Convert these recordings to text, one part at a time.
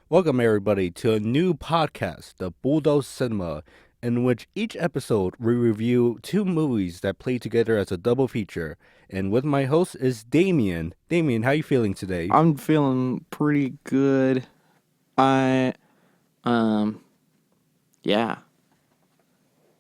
Welcome, everybody, to a new podcast, the Bulldozed Cinema, in which each episode we review two movies that play together as a double feature. And with my host is Damien. Damien, how you feeling today? I'm feeling pretty good. I, yeah.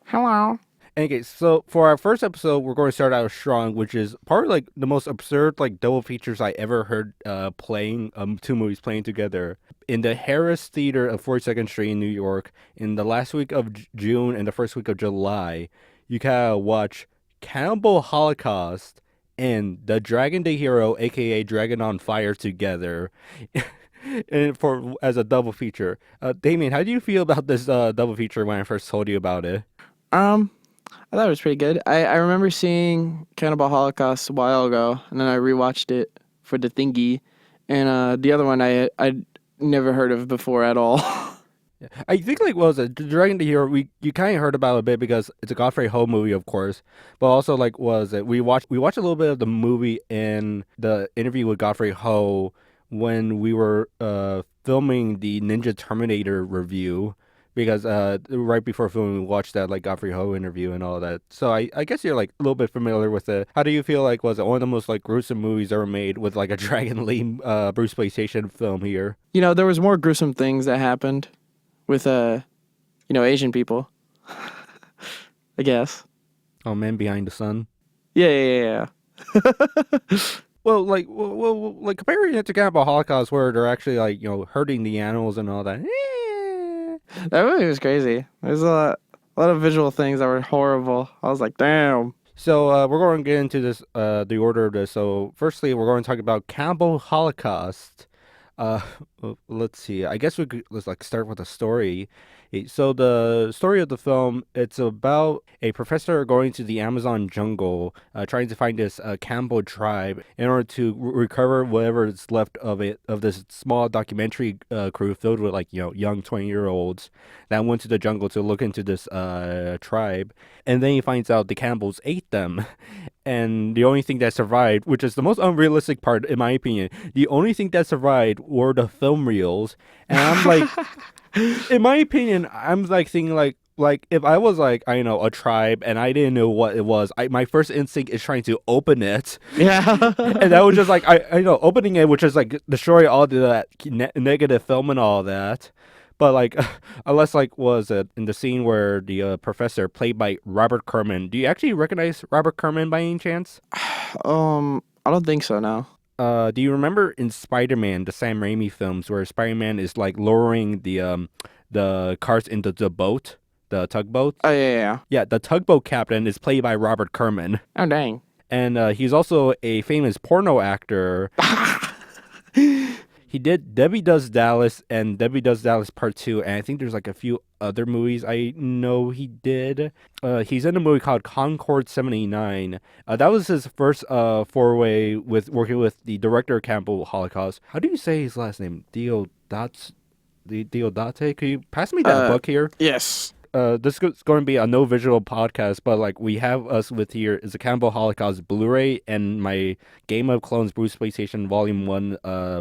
Hello. Okay, so for our first episode, we're going to start out strong, which is probably like the most absurd like double features I ever heard playing two movies playing together in the Harris Theater of 42nd Street in New York in the last week of June and the first week of July. You can watch Cannibal Holocaust and The Dragon the Hero, aka Dragon on Fire, together. And for as a double feature, Damien, how do you feel about this double feature when I first told you about it? I thought it was pretty good. I remember seeing Cannibal Holocaust a while ago, and then I rewatched it for the thingy. And the other one I'd never heard of before at all. I think like what was it Dragon the Hero? You kind of heard about it a bit because it's a Godfrey Ho movie, of course, but also like was it we watched a little bit of the movie in the interview with Godfrey Ho when we were filming the Ninja Terminator review because right before filming we watched that like Godfrey Ho interview and all that. So I guess you're like a little bit familiar with it. How do you feel like was it one of the most like gruesome movies ever made with like a Dragon Lee Bruceploitation film here? There was more gruesome things that happened with, Asian people, I guess. Oh, Man Behind the Sun. Yeah. Well, like comparing it to Cannibal Holocaust, where they're actually like hurting the animals and all that. That movie was crazy. There's a lot of visual things that were horrible. I was like, damn. So we're going to get into this, the order of this. So firstly, we're going to talk about Cannibal Holocaust. Uh, let's see. I guess let's like start with a story. So the story of the film, it's about a professor going to the Amazon jungle, trying to find this Cannibal tribe in order to recover whatever is left of it of this small documentary crew filled with like young 20-year-olds that went to the jungle to look into this tribe, and then he finds out the cannibals ate them. And the only thing that survived, which is the most unrealistic part in my opinion, the only thing that survived were the film reels. And I'm like, in my opinion, I'm like thinking like if I was like I know a tribe and I didn't know what it was, my first instinct is trying to open it, Yeah. and that was just like I know opening it, which is like destroy all the negative film and all that. But like, unless like was it in the scene where the professor played by Robert Kerman? Do you actually recognize Robert Kerman by any chance? I don't think so, no. Do you remember in Spider-Man, the Sam Raimi films, where Spider-Man is like lowering the cars into the boat, the tugboat? Oh, yeah. Yeah, the tugboat captain is played by Robert Kerman, Oh, dang. and he's also a famous porno actor. He did Debbie Does Dallas and Debbie Does Dallas Part 2, and I think there's like a few other movies I know he did. He's in a movie called Concord 79. That was his first foray with working with the director of Cannibal Holocaust. How do you say his last name? Diodate? Could you pass me that book here? Yes. This is going to be a no visual podcast, but like we have us with here is a Cannibal Holocaust Blu-ray and my Game of Clones Bruceploitation Volume 1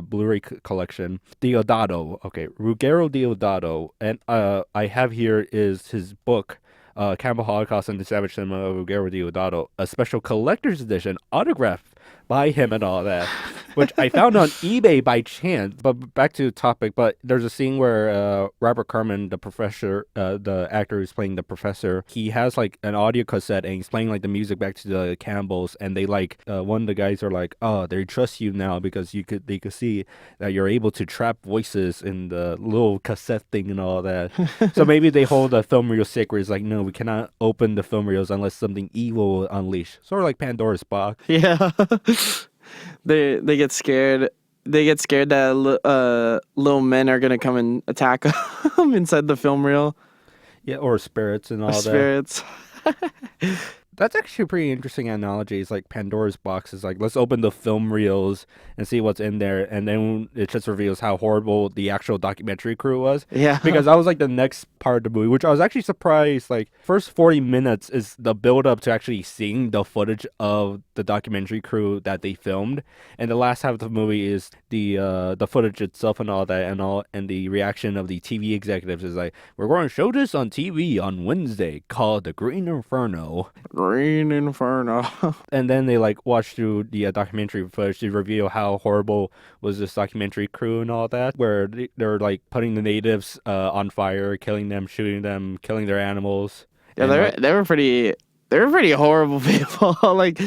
Blu-ray collection. Diodato, okay, Ruggero Diodato, and I have here is his book, Cannibal Holocaust and the Savage Cinema of Ruggero Diodato, a special collector's edition autographed by him and all that, which I found on eBay by chance. But back to the topic, but there's a scene where Robert Kerman, the professor, the actor who's playing the professor, he has like an audio cassette and he's playing like the music back to the cannibals, and they like one of the guys are like, oh, they trust you now because they could see that you're able to trap voices in the little cassette thing and all that. So maybe they hold the film reel sacred. It's like, no, we cannot open the film reels unless something evil will unleash. Sort of like Pandora's box. Yeah. They get scared. They get scared that little men are gonna come and attack them inside the film reel. Yeah, or spirits and all that. Spirits. That's actually a pretty interesting analogy. It's like Pandora's box is like, let's open the film reels and see what's in there, and then it just reveals how horrible the actual documentary crew was. Yeah. Because that was like the next part of the movie, which I was actually surprised. Like, first 40 minutes is the build up to actually seeing the footage of the documentary crew that they filmed, and the last half of the movie is the footage itself and all that, and the reaction of the TV executives is like, we're going to show this on TV on Wednesday called The Green Inferno. Green Inferno. And then they like watch through the documentary footage to reveal how horrible was this documentary crew and all that, where they're like putting the natives on fire, killing them, shooting them, killing their animals. Yeah, And, they were pretty. They were pretty horrible people. Like,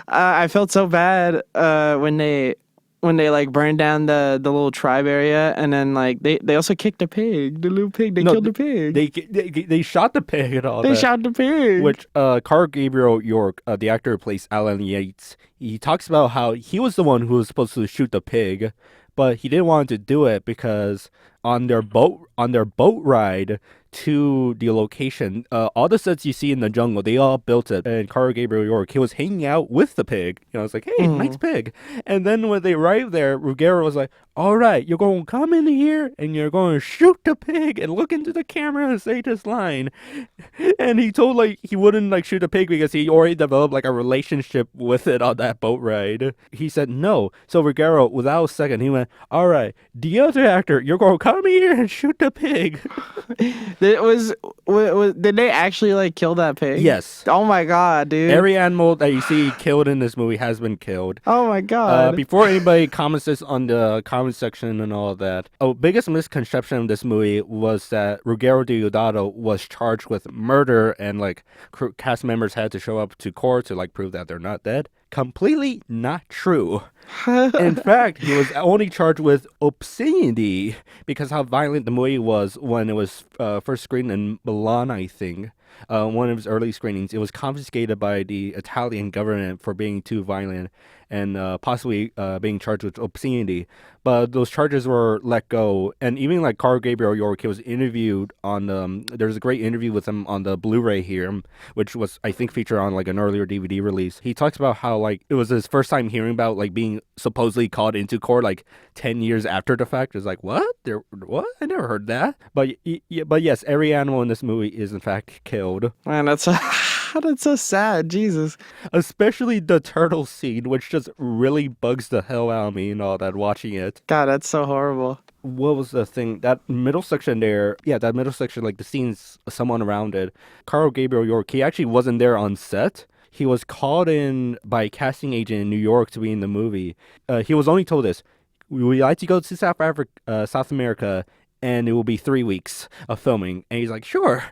I felt so bad when they like burned down the little tribe area, and then like they also kicked a pig, the little pig. They killed the pig. They shot the pig and all that. They shot the pig. Which Carl Gabriel York, the actor who plays Alan Yates, he talks about how he was the one who was supposed to shoot the pig, but he didn't want to do it because on their boat ride to the location, all the sets you see in the jungle, they all built it. And Carl Gabriel York, he was hanging out with the pig. You know, it's like, hey, nice pig. And then when they arrived there, Ruggiero was like, all right, you're going to come in here and you're going to shoot the pig and look into the camera and say this line. And he told like he wouldn't like shoot a pig because he already developed like a relationship with it on that boat ride. He said no. So Ruggiero, without a second, he went, all right, the other actor, you're going to come here and shoot the pig. Did they actually like kill that pig? Yes. Oh my god, dude. Every animal that you see killed in this movie has been killed. Oh my god. Before anybody comments this on the comment section and all that, biggest misconception of this movie was that Ruggiero Deodato was charged with murder and like cast members had to show up to court to like prove that they're not dead. Completely not true. In fact, he was only charged with obscenity because how violent the movie was when it was first screened in Milan, I think. One of his early screenings. It was confiscated by the Italian government for being too violent and possibly being charged with obscenity. But those charges were let go. And even like Carl Gabriel York, he was interviewed on, there's a great interview with him on the Blu-ray here, which was, I think, featured on like an earlier DVD release. He talks about how like it was his first time hearing about like being supposedly called into court like 10 years after the fact. It's like, what? What? I never heard that. But yes, every animal in this movie is in fact killed. Man, that's so sad. Jesus. Especially the turtle scene, which just really bugs the hell out of me and all that watching it. God, that's so horrible. What was the thing? That middle section there, like the scenes, someone around it. Carl Gabriel York, he actually wasn't there on set. He was called in by a casting agent in New York to be in the movie. He was only told this: "We like to go to South America, and it will be 3 weeks of filming." And he's like, sure.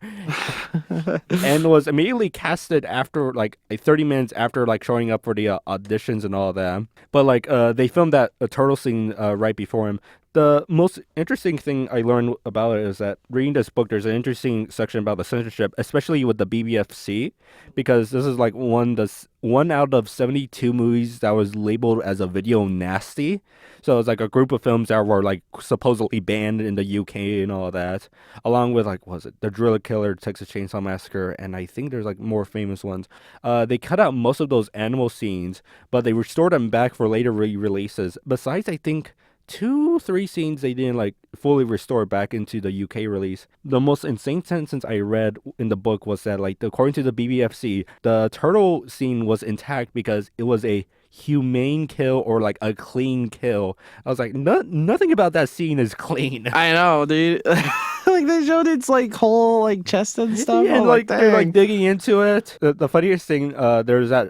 And was immediately casted after like 30 minutes after like showing up for the auditions and all that. But like they filmed that turtle scene right before him. The most interesting thing I learned about it is that reading this book, there's an interesting section about the censorship, especially with the BBFC, because this is like one out of 72 movies that was labeled as a video nasty. So it's like a group of films that were like supposedly banned in the UK and all that, along with like, was it The Driller Killer, Texas Chainsaw Massacre, and I think there's like more famous ones. They cut out most of those animal scenes, but they restored them back for later re-releases. Besides, I think 2-3 scenes they didn't like fully restore back into the UK release. The most insane sentence I read in the book was that like according to the BBFC, the turtle scene was intact because it was a humane kill or like a clean kill. I was like, nothing about that scene is clean. I know, dude. Like they showed its like whole like chest and stuff. And like they're like digging into it. The funniest thing, there's that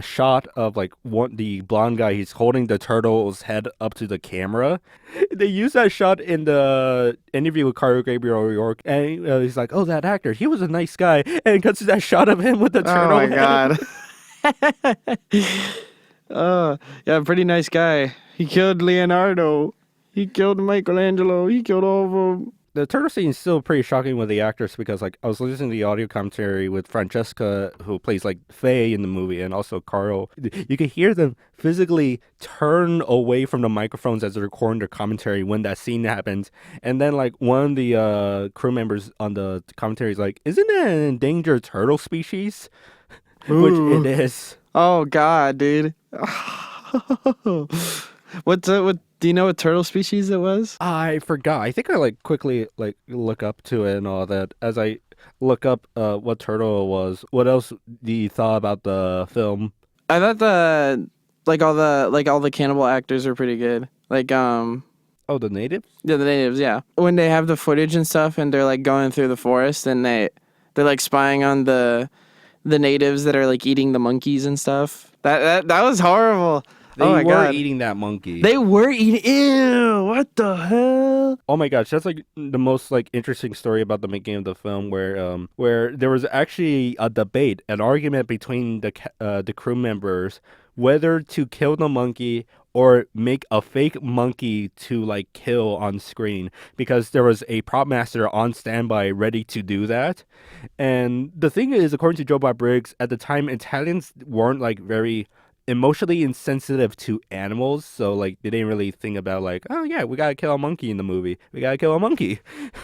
shot of like the blonde guy. He's holding the turtle's head up to the camera. They use that shot in the interview with Carl Gabriel York, and he's like, "Oh, that actor, he was a nice guy," and cuts to that shot of him with the turtle. Oh my god. Yeah, pretty nice guy. He killed Leonardo. He killed Michelangelo. He killed all of them. The turtle scene is still pretty shocking with the actors because, like, I was listening to the audio commentary with Francesca, who plays, like, Faye in the movie, and also Carl. You could hear them physically turn away from the microphones as they're recording their commentary when that scene happens. And then, like, one of the crew members on the commentary is like, "Isn't that an endangered turtle species?" which it Ooh. is. Oh God, dude. What do you know what turtle species it was? I forgot. I think I like quickly like look up to it and all that. As I look up what turtle it was. What else do you thought about the film? I thought all the cannibal actors are pretty good. Oh, the natives? Yeah, the natives, yeah. When they have the footage and stuff and they're like going through the forest and they're like spying on the natives that are like eating the monkeys and stuff. That was horrible. Oh my They were God. eating that monkey. They were eating. Ew! What the hell? Oh my gosh, that's like the most like interesting story about the making of the film, where there was actually a debate, an argument between the crew members whether to kill the monkey or make a fake monkey to like kill on screen, because there was a prop master on standby ready to do that. And the thing is, according to Joe Bob Briggs, at the time Italians weren't like very emotionally insensitive to animals, so like they didn't really think about like, oh yeah, we gotta kill a monkey in the movie, we gotta kill a monkey.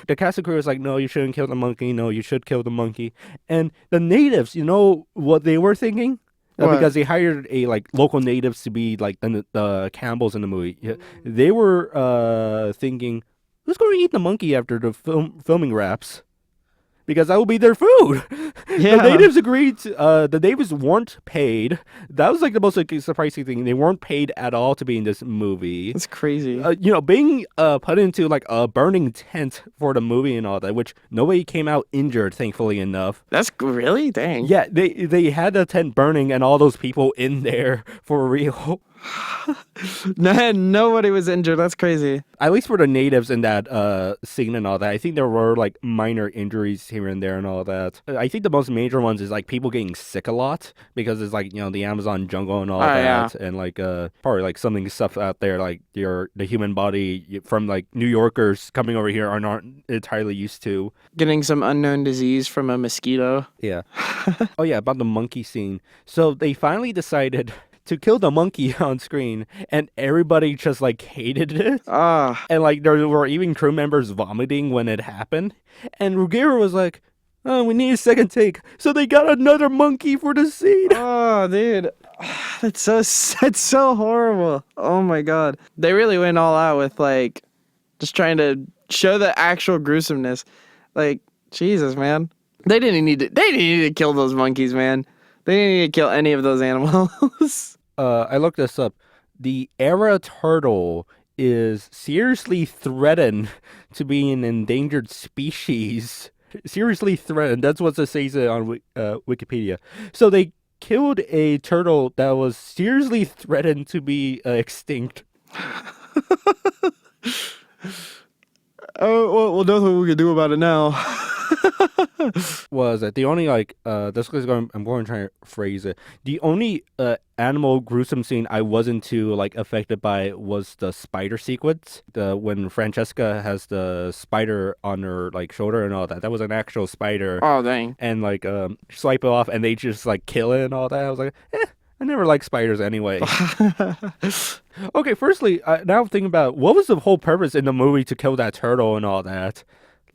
The cast and crew was like, no, you shouldn't kill the monkey, no, you should kill the monkey. And the natives, you know what they were thinking? What? Because they hired a like local natives to be like the cannibals in the movie. Yeah, they were thinking, who's going to eat the monkey after the filming wraps? Because that will be their food. Yeah. The natives agreed to, the natives weren't paid. That was like the most like surprising thing. They weren't paid at all to be in this movie. That's crazy. Being put into like a burning tent for the movie and all that, which nobody came out injured, thankfully enough. That's really dang. Yeah, they had the tent burning and all those people in there for real. Nobody was injured. That's crazy. At least for the natives in that scene and all that. I think there were like minor injuries here and there and all that. I think the most major ones is like people getting sick a lot because it's like, the Amazon jungle and all that. Yeah. And like probably like something stuff out there like the human body from like New Yorkers coming over here are not entirely used to. Getting some unknown disease from a mosquito. Yeah. Oh yeah, about the monkey scene. So they finally decided to kill the monkey on screen, and everybody just like hated it. And like there were even crew members vomiting when it happened. And Ruggero was like, oh, we need a second take. So they got another monkey for the scene. Oh, dude. That's so horrible. Oh my God. They really went all out with like just trying to show the actual gruesomeness. Like, Jesus, man. They didn't need to kill those monkeys, man. They didn't need to kill any of those animals. I looked this up. The Era turtle is seriously threatened to be an endangered species. Seriously threatened. That's what it says on Wikipedia. So they killed a turtle that was seriously threatened to be extinct. Oh, well, nothing we can do about it now. Was that the only like I'm going to try to phrase it. The only animal gruesome scene I wasn't too like affected by was the spider sequence. When Francesca has the spider on her like shoulder and all that. That was an actual spider. Oh, dang. And like swipe it off and they just like kill it and all that. I was like, I never liked spiders anyway. Okay, firstly, now I'm thinking about what was the whole purpose in the movie to kill that turtle and all that.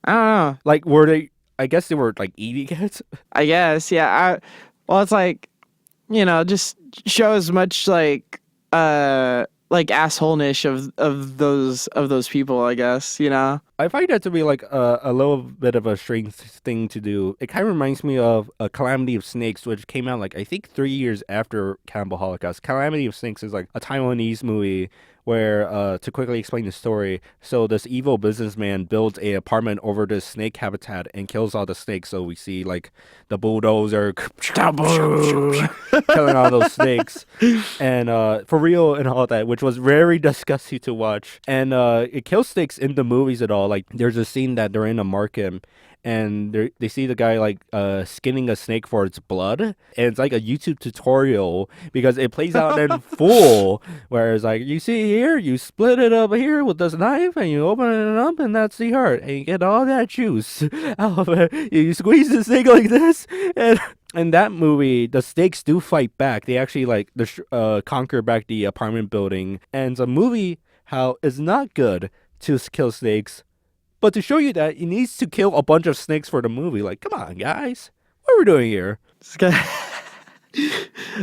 I don't know. Like, were they? I guess they were like eating it. I guess, yeah. Well, it's like, just show as much like assholeness of those people, I guess, I find that to be like a little bit of a strange thing to do. It kind of reminds me of A Calamity of Snakes, which came out like I think 3 years after Cannibal Holocaust. Calamity of Snakes is like a Taiwanese movie where, to quickly explain the story, so this evil businessman builds a apartment over this snake habitat and kills all the snakes. So we see like the bulldozer killing all those snakes, and for real and all that, which was very disgusting to watch. And it kills snakes in the movies at all. Like there's a scene that they're in a market and they see the guy like skinning a snake for its blood, and it's like a YouTube tutorial because it plays out in full. Whereas like you see here, you split it up here with this knife and you open it up and that's the heart and you get all that juice out of it. You squeeze the snake like this, and in that movie, the snakes do fight back. They actually like conquer back the apartment building, and it's a movie how it's not good to kill snakes. But to show you that, it needs to kill a bunch of snakes for the movie. Like, come on, guys. What are we doing here?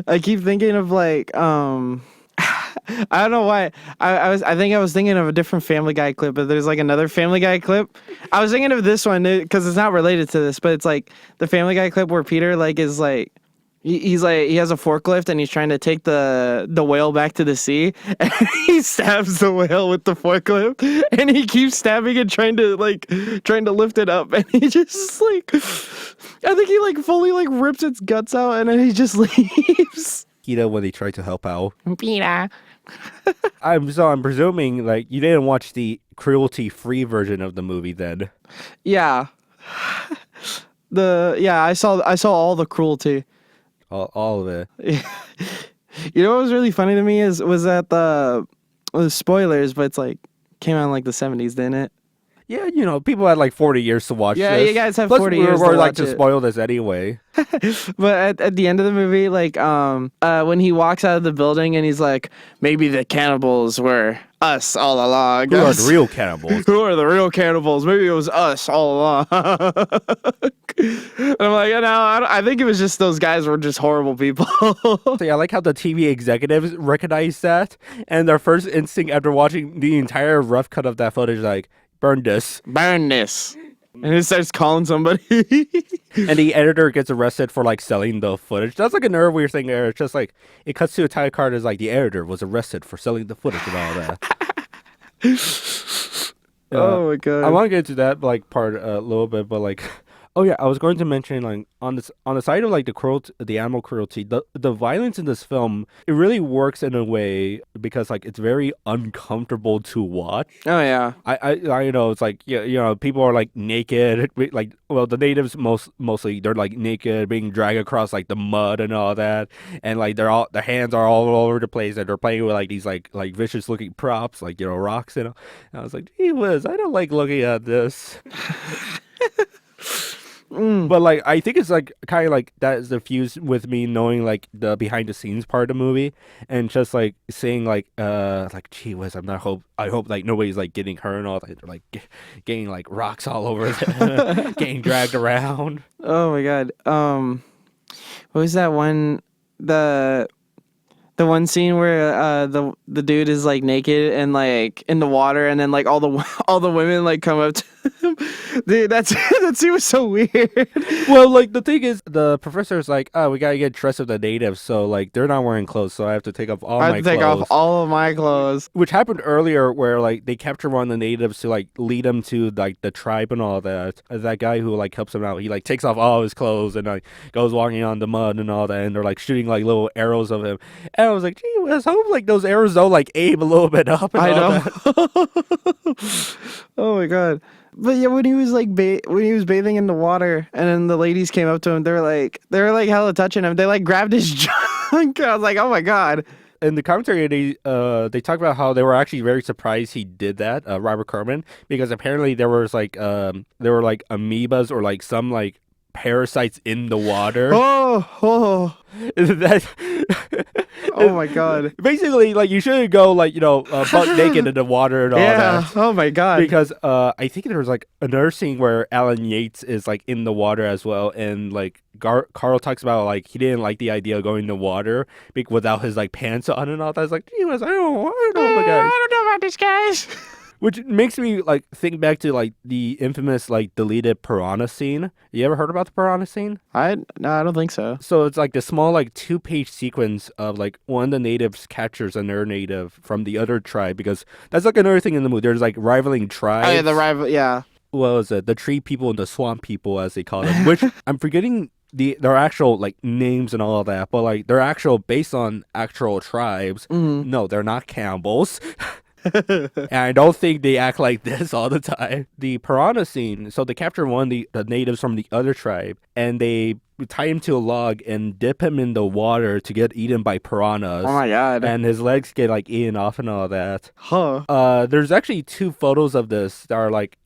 I keep thinking of like I don't know why. I think I was thinking of a different Family Guy clip, but there's like another Family Guy clip. I was thinking of this one because it's not related to this, but it's like the Family Guy clip where Peter like is like he's like he has a forklift and he's trying to take the whale back to the sea, and he stabs the whale with the forklift, and he keeps stabbing and trying to lift it up, and he just like I think he like fully like rips its guts out, and then he just leaves. When they tried to help out. Peter. I'm presuming like you didn't watch the cruelty-free version of the movie then. Yeah. I saw all the cruelty. All of it. You know what was really funny to me was that the spoilers, but it's like came out in like the 70s, didn't it? Yeah, people had like 40 years to watch this. Yeah, you guys have Plus, 40 years to we're like watch to it. spoil this anyway. But at the end of the movie, like when he walks out of the building and he's like, maybe the cannibals were us all along. Who are the real cannibals? Who are the real cannibals? Maybe it was us all along. And I'm like, I think it was just those guys were just horrible people. So, I like how the TV executives recognize that, and their first instinct after watching the entire rough cut of that footage, like, burn this. Burn this. And he starts calling somebody. And the editor gets arrested for like selling the footage. That's like another weird thing there. It's just like it cuts to a title card as like the editor was arrested for selling the footage and all that. Oh my god. I want to get into that like part a little bit, but like oh yeah, I was going to mention like on the side of like the animal cruelty, the violence in this film, it really works in a way because like it's very uncomfortable to watch. Oh yeah. I know it's like people are like naked, like the natives mostly they're like naked being dragged across like the mud and all that, and like their hands are all over the place and they're playing with like these like vicious looking props like rocks and I was like, gee whiz, I don't like looking at this. But like I think it's like kind of like that is diffused with me knowing like the behind the scenes part of the movie and just like seeing like gee whiz, I hope like nobody's like getting hurt and all that. They're like getting like rocks all over them, getting dragged around. Oh my god. What was that one the one scene where the dude is like naked and like in the water and then like all the women like come up to him. Dude, that scene was so weird. Well, like the thing is, the professor's like, oh, we gotta get dressed with the natives, so like they're not wearing clothes, so I have to take off all my clothes. I have to take off all of my clothes. Which happened earlier, where like they capture one of the natives to like lead them to like the tribe and all that. That guy who like helps him out, he like takes off all his clothes and like goes walking on the mud and all that, and they're like shooting like little arrows of him. And I was like, gee, I hope like those arrows don't like aim a little bit up. And I know. That. Oh my god. But yeah, when he was like when he was bathing in the water, and then the ladies came up to him, they were like hella touching him. They like grabbed his junk. I was like, oh my god. In the commentary, they talk about how they were actually very surprised he did that, Robert Kerman, because apparently there were like amoebas or like some like parasites in the water. Oh. That. Oh my god. Basically, like you shouldn't go like butt naked in the water and all that. Oh my god. Because I think there was like another scene where Alan Yates is like in the water as well, and like Carl talks about like he didn't like the idea of going in the water without his like pants on and all that. I was like, I don't know, guys. I don't know about this, guys. Which makes me like think back to like the infamous like deleted piranha scene. You ever heard about the piranha scene? No, I don't think so. So it's like the small like 2-page sequence of like one of the natives captures another native from the other tribe, because that's like another thing in the movie. There's like rivaling tribes. Oh yeah, the rival. Yeah. What was it? The tree people and the swamp people, as they call them. Which I'm forgetting their actual like names and all of that, but like they're actual based on actual tribes. Mm-hmm. No, they're not cannibals. And I don't think they act like this all the time. The piranha scene, so they capture one of the natives from the other tribe, and they tie him to a log and dip him in the water to get eaten by piranhas. Oh my god. And his legs get like eaten off and all that. Huh. There's actually 2 photos of this that are like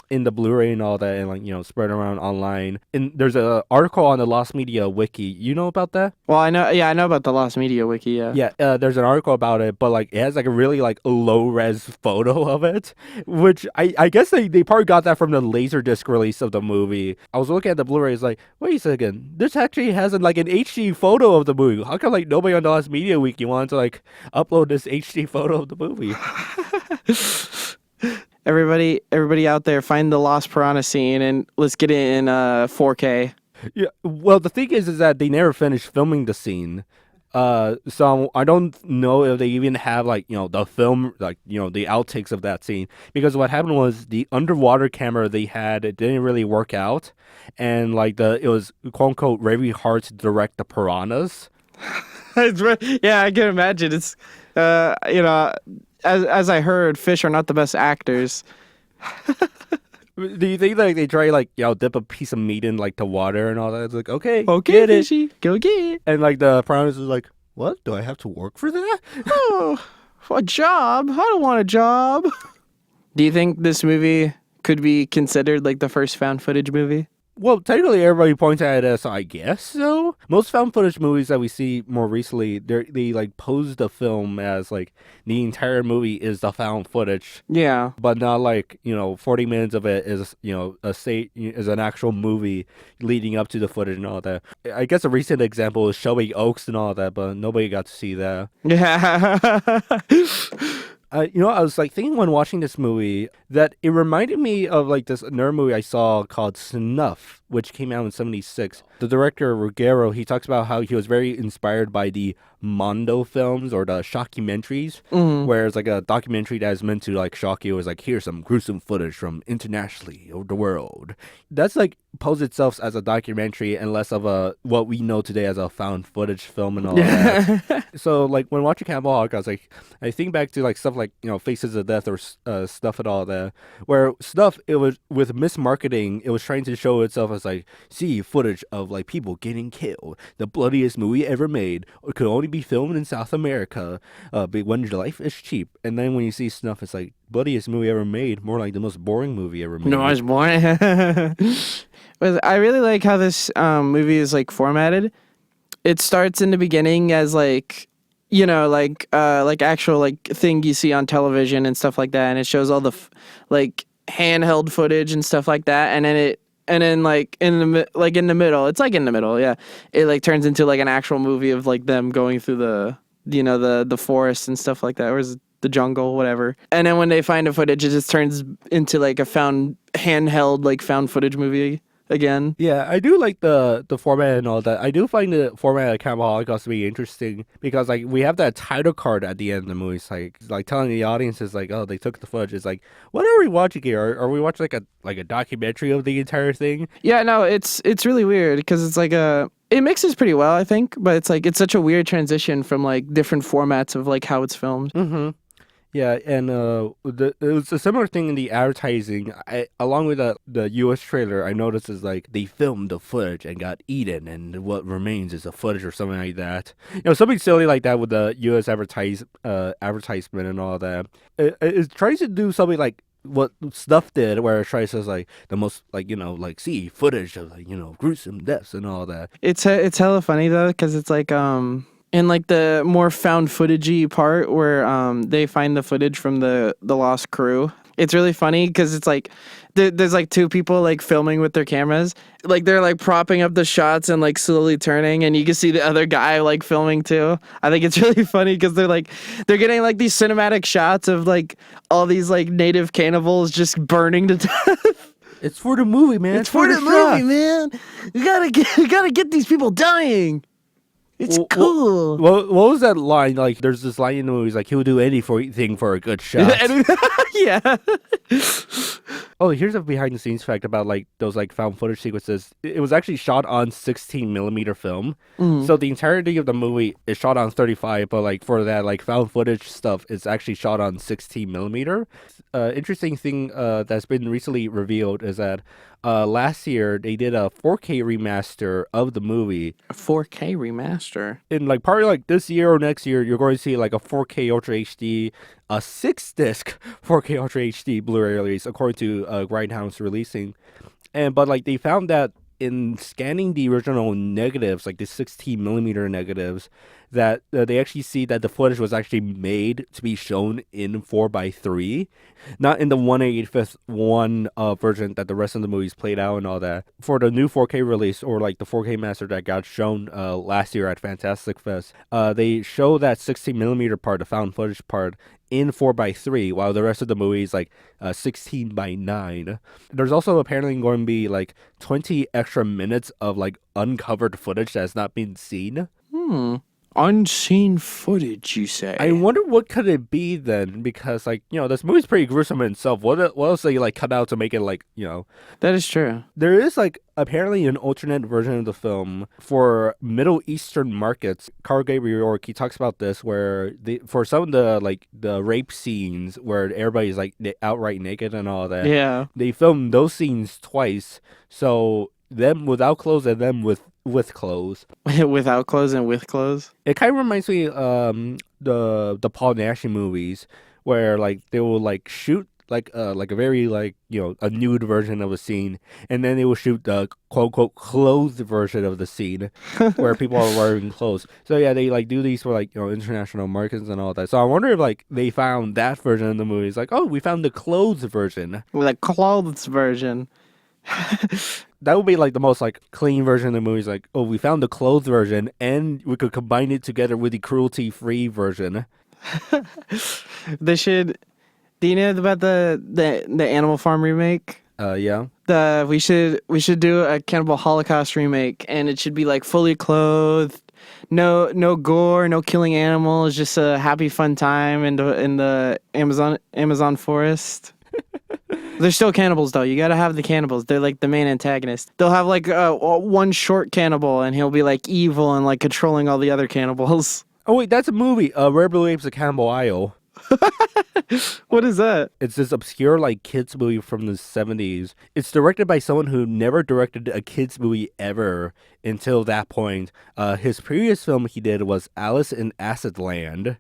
in the Blu-ray and all that, and like spread around online. And there's an article on the Lost Media Wiki. You know about that? Well, I know about the Lost Media Wiki. Yeah. Yeah. There's an article about it, but like it has like a really like low res photo of it, which I guess they probably got that from the Laserdisc release of the movie. I was looking at the Blu-ray. It's like, wait a second. second. This actually has like an HD photo of the movie. How come like nobody on the last media week you wanted to like upload this HD photo of the movie? Everybody out there, find the lost piranha scene and let's get it in 4K. Yeah. Well, the thing is that they never finished filming the scene. So I don't know if they even have like, the film, like, the outtakes of that scene, because what happened was the underwater camera they had, it didn't really work out. And like it was quote unquote very hard to direct the piranhas. Yeah, I can imagine. It's, as I heard, fish are not the best actors. Do you think like they try like dip a piece of meat in like the water and all that? It's like okay, get fishy, it. Go get it. And like the piranhas is like, what? Do I have to work for that? Oh, for a job? I don't want a job. Do you think this movie could be considered like the first found footage movie? Well, technically, everybody points at it as, I guess so. Most found footage movies that we see more recently, they like pose the film as like the entire movie is the found footage. Yeah. But not like 40 minutes of it is is an actual movie leading up to the footage and all that. I guess a recent example is Shelby Oaks and all that, but nobody got to see that. Yeah. I was like thinking when watching this movie that it reminded me of like this another movie I saw called Snuff, which came out in '76. The director Ruggero, he talks about how he was very inspired by the Mondo films or the shockumentaries, where it's like a documentary that is meant to like shock you. It's like, here's some gruesome footage from internationally over the world. That's like pose itself as a documentary and less of a what we know today as a found footage film and all that. So like when watching Cannibal Holocaust, like I think back to like stuff like Faces of Death or Stuff and all that, where Stuff, it was with mismarketing, it was trying to show itself as like, see footage of like people getting killed, the bloodiest movie ever made, or could only be filmed in South America, but when your life is cheap. And then when you see Snuff, it's like bloodiest movie ever made, more like the most boring movie ever made. No, it's boring. But I really like how this movie is like formatted. It starts in the beginning as like like actual like thing you see on television and stuff like that, and it shows all the like handheld footage and stuff like that, and then like in the middle, it's like in the middle, yeah, it like turns into like an actual movie of like them going through the the forest and stuff like that, or is the jungle, whatever. And then when they find the footage, it just turns into like a handheld like found footage movie again. Yeah, I do like the format and all that. I do find the format of Cannibal Holocaust to be interesting because like we have that title card at the end of the movie. It's like telling the audience is like, oh, they took the footage. It's like, what are we watching here? Are we watching like a documentary of the entire thing? Yeah, no, it's really weird because it's like it mixes pretty well, I think, but it's like it's such a weird transition from like different formats of like how it's filmed. Mm-hmm. Yeah, and it was a similar thing in the advertising. Along with the U.S. trailer, I noticed is like they filmed the footage and got eaten, and what remains is a footage or something like that. Something silly like that with the U.S. advertisement and all that. It tries to do something like what Stuff did, where it tries to like the most like see footage of like gruesome deaths and all that. It's hella funny though because it's like in like the more found footagey part where they find the footage from the lost crew. It's really funny because it's like there's like two people like filming with their cameras, like they're like propping up the shots and like slowly turning, and you can see the other guy like filming too. I think it's really funny because they're getting like these cinematic shots of like all these like native cannibals just burning to death. It's for the movie, man. It's for the movie, man. You gotta get these people dying. It's cool. What was that line? Like, there's this line in the movie, like, he would do anything for a good shot. Yeah. Oh, here's a behind-the-scenes fact about, like, those, like, found footage sequences. It was actually shot on 16mm film. Mm-hmm. So the entirety of the movie is shot on 35, but, like, for that, like, found footage stuff, it's actually shot on 16mm. Interesting thing that's been recently revealed is that last year they did a 4K remaster of the movie. A 4K remaster? In like probably like this year or next year, you're going to see like a 4K Ultra HD, a 6-disc 4K Ultra HD Blu-ray release, according to Grindhouse releasing. But like they found that in scanning the original negatives, like the 16mm negatives, that they actually see that the footage was actually made to be shown in 4:3, not in the 1/85th version that the rest of the movies played out and all that. For the new 4K release, or like the 4K master that got shown last year at Fantastic Fest, they show that 16mm part, the found footage part, in 4:3, while the rest of the movie is like 16:9. There's also apparently going to be like 20 extra minutes of like uncovered footage that's not been seen. Unseen footage, you say? I wonder what could it be then, because like, this movie's pretty gruesome in itself. What else they like cut out to make it like, That is true. There is like apparently an alternate version of the film for Middle Eastern markets. Carl Gabriel York, he talks about this, where for some of the like the rape scenes where everybody's like outright naked and all that. Yeah. They filmed those scenes twice, so them without clothes and them with clothes. Without clothes and with clothes. It kind of reminds me the Paul Nash movies, where like they will like shoot like a very like a nude version of a scene, and then they will shoot the quote unquote clothed version of the scene where people are wearing clothes. So yeah, they like do these for like international markets and all that. So I wonder if like they found that version of the movie. It's like, oh, we found the clothes version. The clothes version. That would be like the most like clean version of the movie. Is like, oh, we found the clothes version, and we could combine it together with the cruelty-free version. They should. Do you know about the Animal Farm remake? Yeah. We should do a Cannibal Holocaust remake, and it should be like fully clothed, no gore, no killing animals, just a happy fun time in the Amazon forest. They're still cannibals, though. You gotta have the cannibals. They're like the main antagonist. They'll have like one short cannibal, and he'll be like evil and like controlling all the other cannibals. Oh wait, that's a movie. Rare Blue Apes: The Cannibal Isle. What is that? It's this obscure like kids movie from the 70s. It's directed by someone who never directed a kids movie ever until that point. His previous film he did was Alice in Acid Land.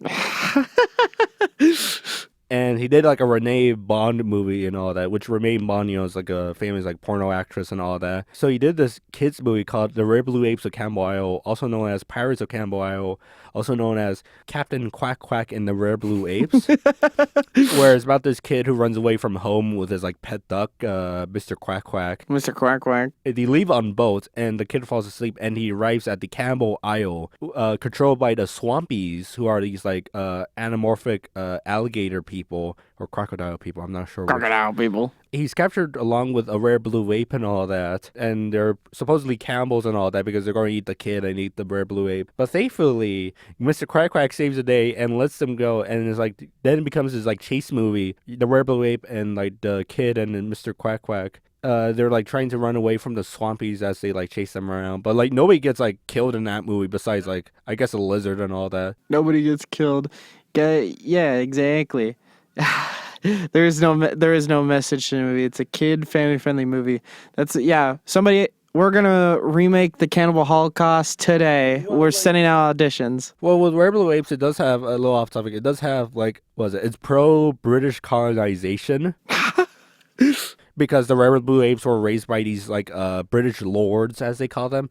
And he did like a Renee Bond movie and all that, which Renee Bond, is like a famous like porno actress and all that. So he did this kids movie called The Rare Blue Apes of Cannibal Isle, also known as Pirates of Cannibal Isle, also known as Captain Quack Quack and the Rare Blue Apes, where it's about this kid who runs away from home with his like pet duck, Mr. Quack Quack. Mr. Quack Quack. They leave on boat, and the kid falls asleep, and he arrives at the Cannibal Isle, controlled by the Swampies, who are these like anamorphic alligator people or crocodile people. I'm not sure. Crocodile people. He's captured along with a rare blue ape and all that, and they're supposedly cannibals and all that because they're going to eat the kid and eat the rare blue ape. But thankfully, Mr. Quack Quack saves the day and lets them go, and it's like then it becomes this like chase movie. The rare blue ape and like the kid and then Mr. Quack Quack. They're like trying to run away from the Swampies as they like chase them around, but like nobody gets like killed in that movie besides like I guess a lizard and all that. Nobody gets killed. Yeah, exactly. There is no message to the movie. It's a kid family friendly movie. We're gonna remake the Cannibal Holocaust today. We're sending out auditions. Well, with Rare Blue Apes, it does have a little off topic. It does have like it's pro British colonization. Because the rare blue apes were raised by these like British lords, as they call them.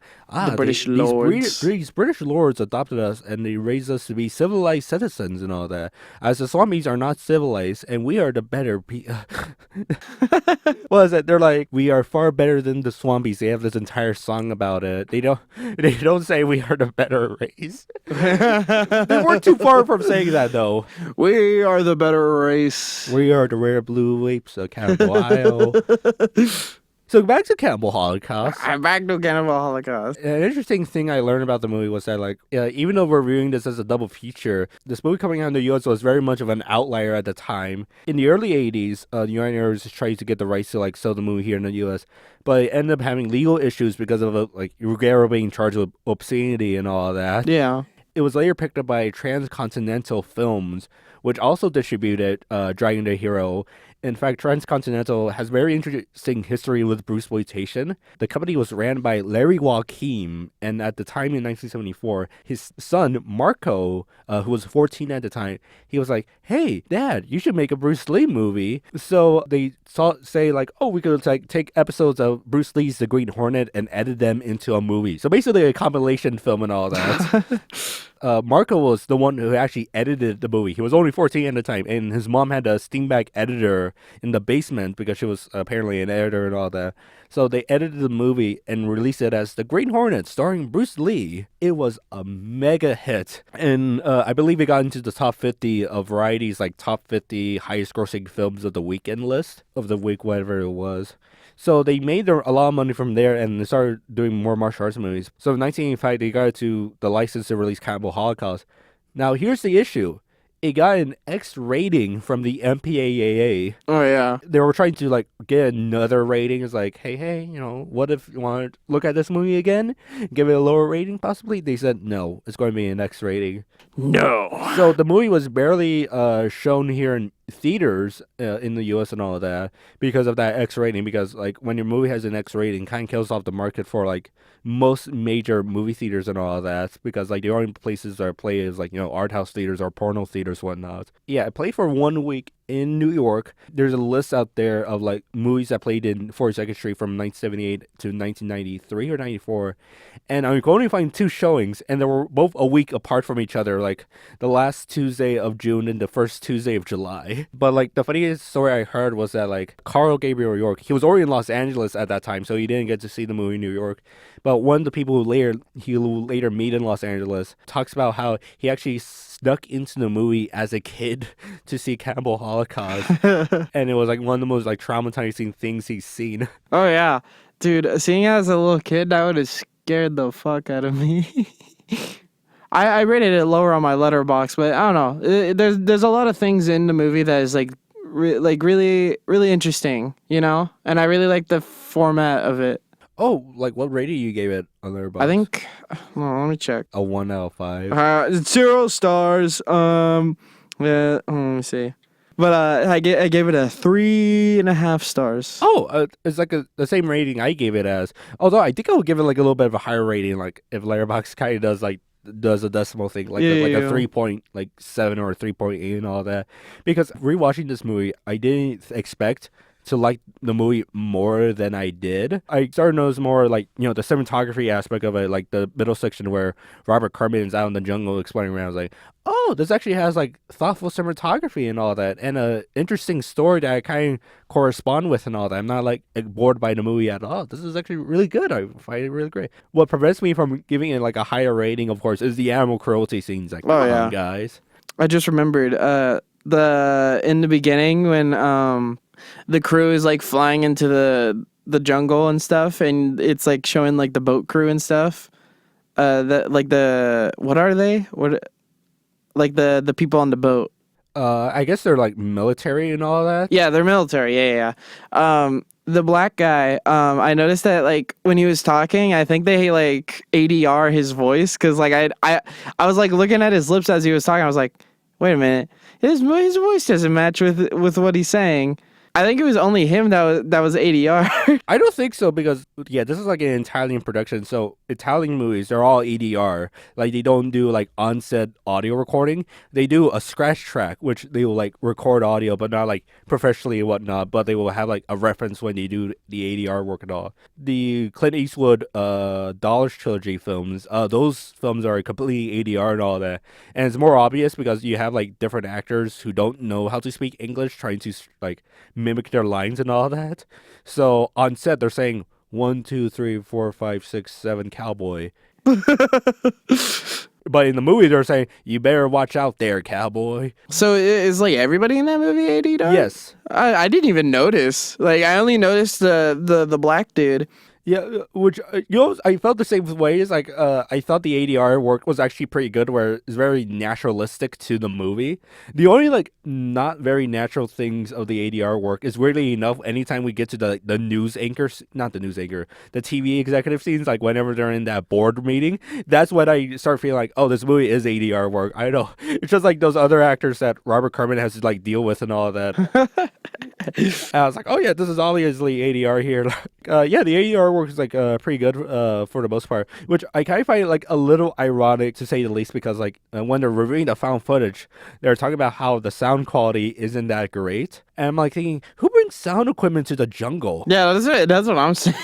These British lords adopted us and they raised us to be civilized citizens and all that. As the Swampies are not civilized, and we are the better people. What is it? They're like, we are far better than the Swampies. They have this entire song about it. They don't say we are the better race. They weren't too far from saying that though. We are the better race. We are the rare blue apes of Cannibal Isle. So back to Cannibal Holocaust. I'm back to Cannibal Holocaust. An interesting thing I learned about the movie was that, like, even though we're viewing this as a double feature, this movie coming out in the U.S. was very much of an outlier at the time. In the early 80s, the United Arabs tried to get the rights to, like, sell the movie here in the U.S., but it ended up having legal issues because of, like, Ruggiero being charged with obscenity and all that. Yeah. It was later picked up by Transcontinental Films, which also distributed Dragon the Hero. In fact, Transcontinental has very interesting history with Bruceploitation. The company was ran by Larry Joachim, and at the time in 1974, his son, Marco, who was 14 at the time, he was like, hey, Dad, you should make a Bruce Lee movie. So they say like, oh, we could like take episodes of Bruce Lee's The Green Hornet and edit them into a movie. So basically a compilation film and all that. Marco was the one who actually edited the movie. He was only 14 at the time, and his mom had a steamback editor in the basement because she was apparently an editor and all that. So they edited the movie and released it as The Green Hornet, starring Bruce Lee. It was a mega hit, and I believe it got into the top 50 of Variety's like top 50 highest grossing films of the weekend list of the week, whatever it was. So they made a lot of money from there, and they started doing more martial arts movies. So in 1985, they got to the license to release Cannibal Holocaust. Now here's the issue. It got an X rating from the MPAA. Oh, yeah. They were trying to like get another rating. It's like, hey, you know, what if you want to look at this movie again? Give it a lower rating possibly? They said, no, it's going to be an X rating. No. So the movie was barely shown here in theaters in the US and all of that because of that X rating, because like when your movie has an X rating, it kind of kills off the market for like most major movie theaters and all of that, because like the only places that play is like, you know, art house theaters or porno theaters, whatnot. Yeah, I played for 1 week in New York. There's a list out there of like movies that played in 42nd Street from 1978 to 1993 or 94, and I could only find 2 showings, and they were both a week apart from each other, like the last Tuesday of June and the first Tuesday of July. But like the funniest story I heard was that like Carl Gabriel York, he was already in Los Angeles at that time, so he didn't get to see the movie in New York. But one of the people he later meet in Los Angeles talks about how he actually snuck into the movie as a kid to see Cannibal Holocaust, and it was like one of the most like traumatizing things he's seen. Oh, yeah. Dude, seeing it as a little kid, that would have scared the fuck out of me. I rated it lower on my letterbox, but I don't know. There's a lot of things in the movie that is like really really interesting, you know, and I really like the format of it. Oh, like what rating you gave it on Letterboxd? I think. Hold on, let me check. A 1 out of 5. 0 stars. Yeah. Let me see. But I gave it a 3.5 stars. Oh, it's like the same rating I gave it as. Although I think I would give it like a little bit of a higher rating, like if Letterboxd kind of does a decimal thing, like a 3.7 or a 3.8 and all that. Because rewatching this movie, I didn't expect to like the movie more than I did. I started to notice more like, you know, the cinematography aspect of it, like the middle section where Robert Kerman is out in the jungle exploring around. I was like, oh, this actually has like thoughtful cinematography and all that, and a interesting story that I kind of correspond with and all that. I'm not like bored by the movie at all. This is actually really good. I find it really great. What prevents me from giving it like a higher rating, of course, is the animal cruelty scenes. Like, come on, guys. I just remembered in the beginning when the crew is like flying into the jungle and stuff, and it's like showing like the boat crew and stuff. What are they? What, like the people on the boat? I guess they're like military and all that. Yeah, they're military. Yeah. The black guy, I noticed that like when he was talking, I think they like ADR his voice, because like I was like looking at his lips as he was talking. I was like, wait a minute, his voice doesn't match with what he's saying. I think it was only him that was ADR. I don't think so, because this is like an Italian production. So Italian movies, they're all ADR. Like they don't do like on-set audio recording. They do a scratch track, which they will like record audio, but not like professionally and whatnot. But they will have like a reference when they do the ADR work and all. The Clint Eastwood Dollars trilogy films, those films are completely ADR and all that. And it's more obvious because you have like different actors who don't know how to speak English trying to like mimic their lines and all that. So on set they're saying 1, 2, 3, 4, 5, 6, 7 cowboy. But in the movie they're saying, you better watch out there, cowboy. So is like everybody in that movie ADR? Yes. I didn't even notice. Like I only noticed the black dude. Yeah, which, you know, I felt the same way. It's like, I thought the ADR work was actually pretty good, where it's very naturalistic to the movie. The only, like, not very natural things of the ADR work is, weirdly enough, anytime we get to the news anchor, not the news anchor, the TV executive scenes, like, whenever they're in that board meeting, that's when I start feeling like, oh, this movie is ADR work. I know. It's just like those other actors that Robert Kerman has to, like, deal with and all of that. And I was like, oh, yeah, this is obviously ADR here. The ADR work is like pretty good for the most part, which I kind of find like a little ironic, to say the least, because like when they're reviewing the found footage, they're talking about how the sound quality isn't that great, and I'm like thinking, who brings sound equipment to the jungle? Yeah, that's what I'm saying.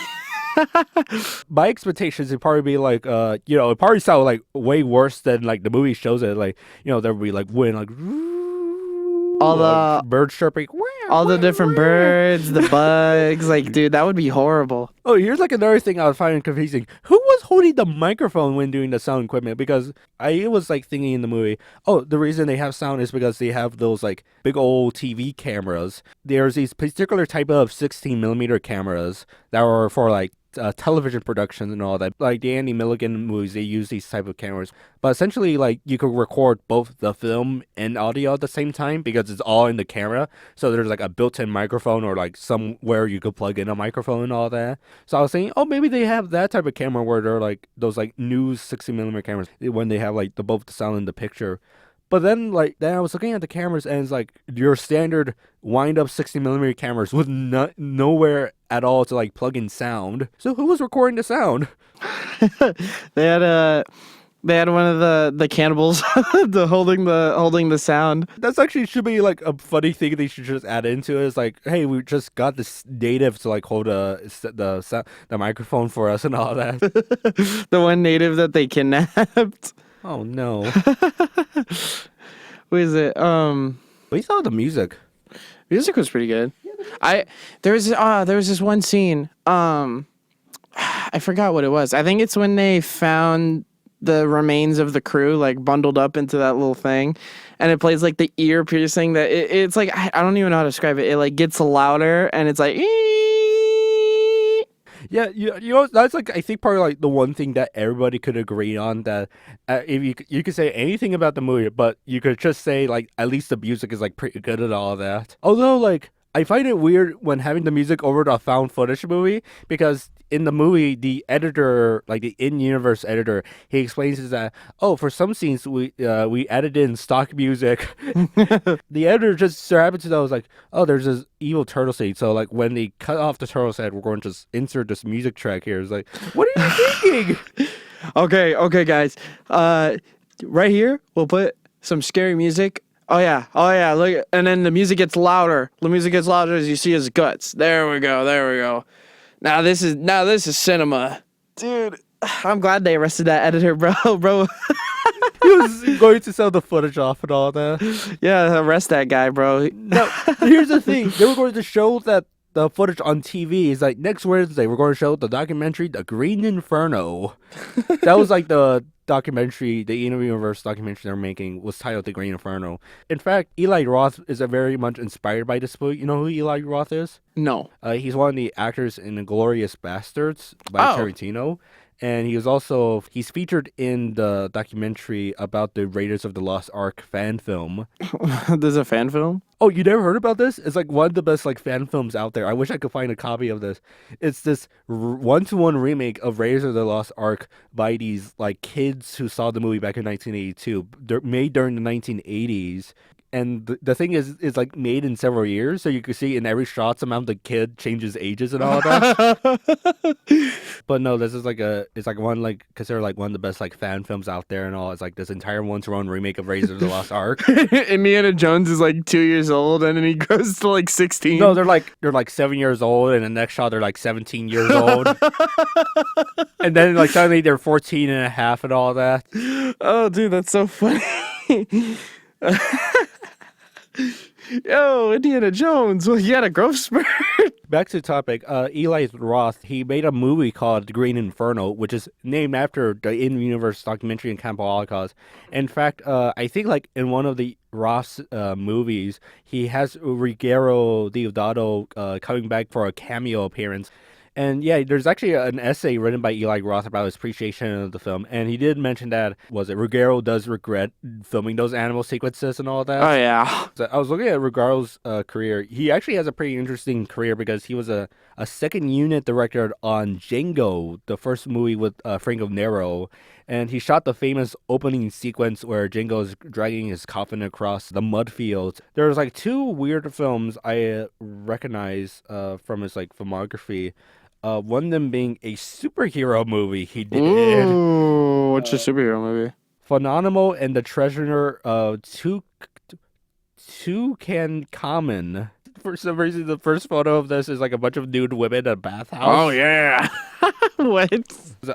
My expectations would probably be like, it probably sound like way worse than like the movie shows it. Like, there'll be like wind, like All the birds chirping. all the different birds, the bugs, like, dude, that would be horrible. Oh, here's like another thing I was finding confusing. Who was holding the microphone when doing the sound equipment? Because I was like thinking in the movie, oh, the reason they have sound is because they have those like big old TV cameras. There's these particular type of 16 millimeter cameras that are for like television productions and all that. Like the Andy Milligan movies, they use these type of cameras. But essentially, like you could record both the film and audio at the same time because it's all in the camera. So there's like a built-in microphone or like somewhere you could plug in a microphone and all that. So I was thinking, oh, maybe they have that type of camera where they're like those like new 60 millimeter cameras when they have like both the sound and the picture. But then I was looking at the cameras and it's like your standard wind up 60 millimeter cameras with nowhere at all to like plug in sound. So who was recording the sound? They had one of the cannibals holding the sound. That's actually should be like a funny thing they should just add into it. It's like, hey, we just got this native to like hold the microphone for us and all that. The one native that they kidnapped. Oh no. What is it? We saw the music. Music was pretty good. There was this one scene. I forgot what it was. I think it's when they found the remains of the crew like bundled up into that little thing, and it plays like the ear piercing that it's like I don't even know how to describe it. It like gets louder and it's like. Yeah, that's like I think probably like the one thing that everybody could agree on, that if you could say anything about the movie, but you could just say like at least the music is like pretty good and all that. Although like I find it weird when having the music over the found footage movie, because in the movie the editor, like the in-universe editor, he explains is that, oh, for some scenes we added in stock music. The editor just so happens to know, was like, oh, there's this evil turtle scene, so like when they cut off the turtle head, we're going to just insert this music track here. It's like, what are you thinking? Okay, guys. Right here, we'll put some scary music. Oh yeah, look, and then the music gets louder. The music gets louder as you see his guts. There we go. Now this is cinema. Dude, I'm glad they arrested that editor, bro. He was going to sell the footage off and all that. Yeah, arrest that guy, bro. No, here's the thing. They were going to show that the footage on TV is like next Wednesday we're going to show the documentary The Green Inferno. That was like the documentary, the universe documentary they're making was titled The Green Inferno. In fact, Eli Roth is very much inspired by this movie. You know who Eli Roth is? No. He's one of the actors in Inglourious Bastards by Tarantino. And he's featured in the documentary about the Raiders of the Lost Ark fan film. There's a fan film? Oh, you never heard about this? It's like one of the best like fan films out there. I wish I could find a copy of this. It's this one-to-one remake of Raiders of the Lost Ark by these like kids who saw the movie back in 1982. They're made during the 1980s. And the thing is, it's like made in several years, so you can see in every shot somehow the kid changes ages and all that. But no, this is it's like one like considered like one of the best like fan films out there and all. It's like this entire one-to-one remake of Raiders of the Lost Ark. Indiana Jones is like 2 years old, and then he grows to like 16. No, they're like 7 years old, and the next shot they're like 17 years old. And then like suddenly they're 14 and a half and all that. Oh, dude, that's so funny. Yo, Indiana Jones, well, he had a growth spurt. Back to the topic, Eli Roth, he made a movie called The Green Inferno, which is named after the in-universe documentary in Cannibal Holocaust. In fact, I think like in one of the Roth's movies, he has Ruggero Deodato coming back for a cameo appearance. And yeah, there's actually an essay written by Eli Roth about his appreciation of the film, and he did mention that Ruggero does regret filming those animal sequences and all that. Oh yeah. So I was looking at Ruggero's career. He actually has a pretty interesting career because he was a second unit director on Django, the first movie with Franco Nero, and he shot the famous opening sequence where Django is dragging his coffin across the mud fields. There's like two weird films I recognize from his like filmography. One of them being a superhero movie he did. Ooh, what's your superhero movie? Phenomenal and the Treasure of Tutankhamun. For some reason, the first photo of this is like a bunch of nude women in a bathhouse. Oh yeah. What?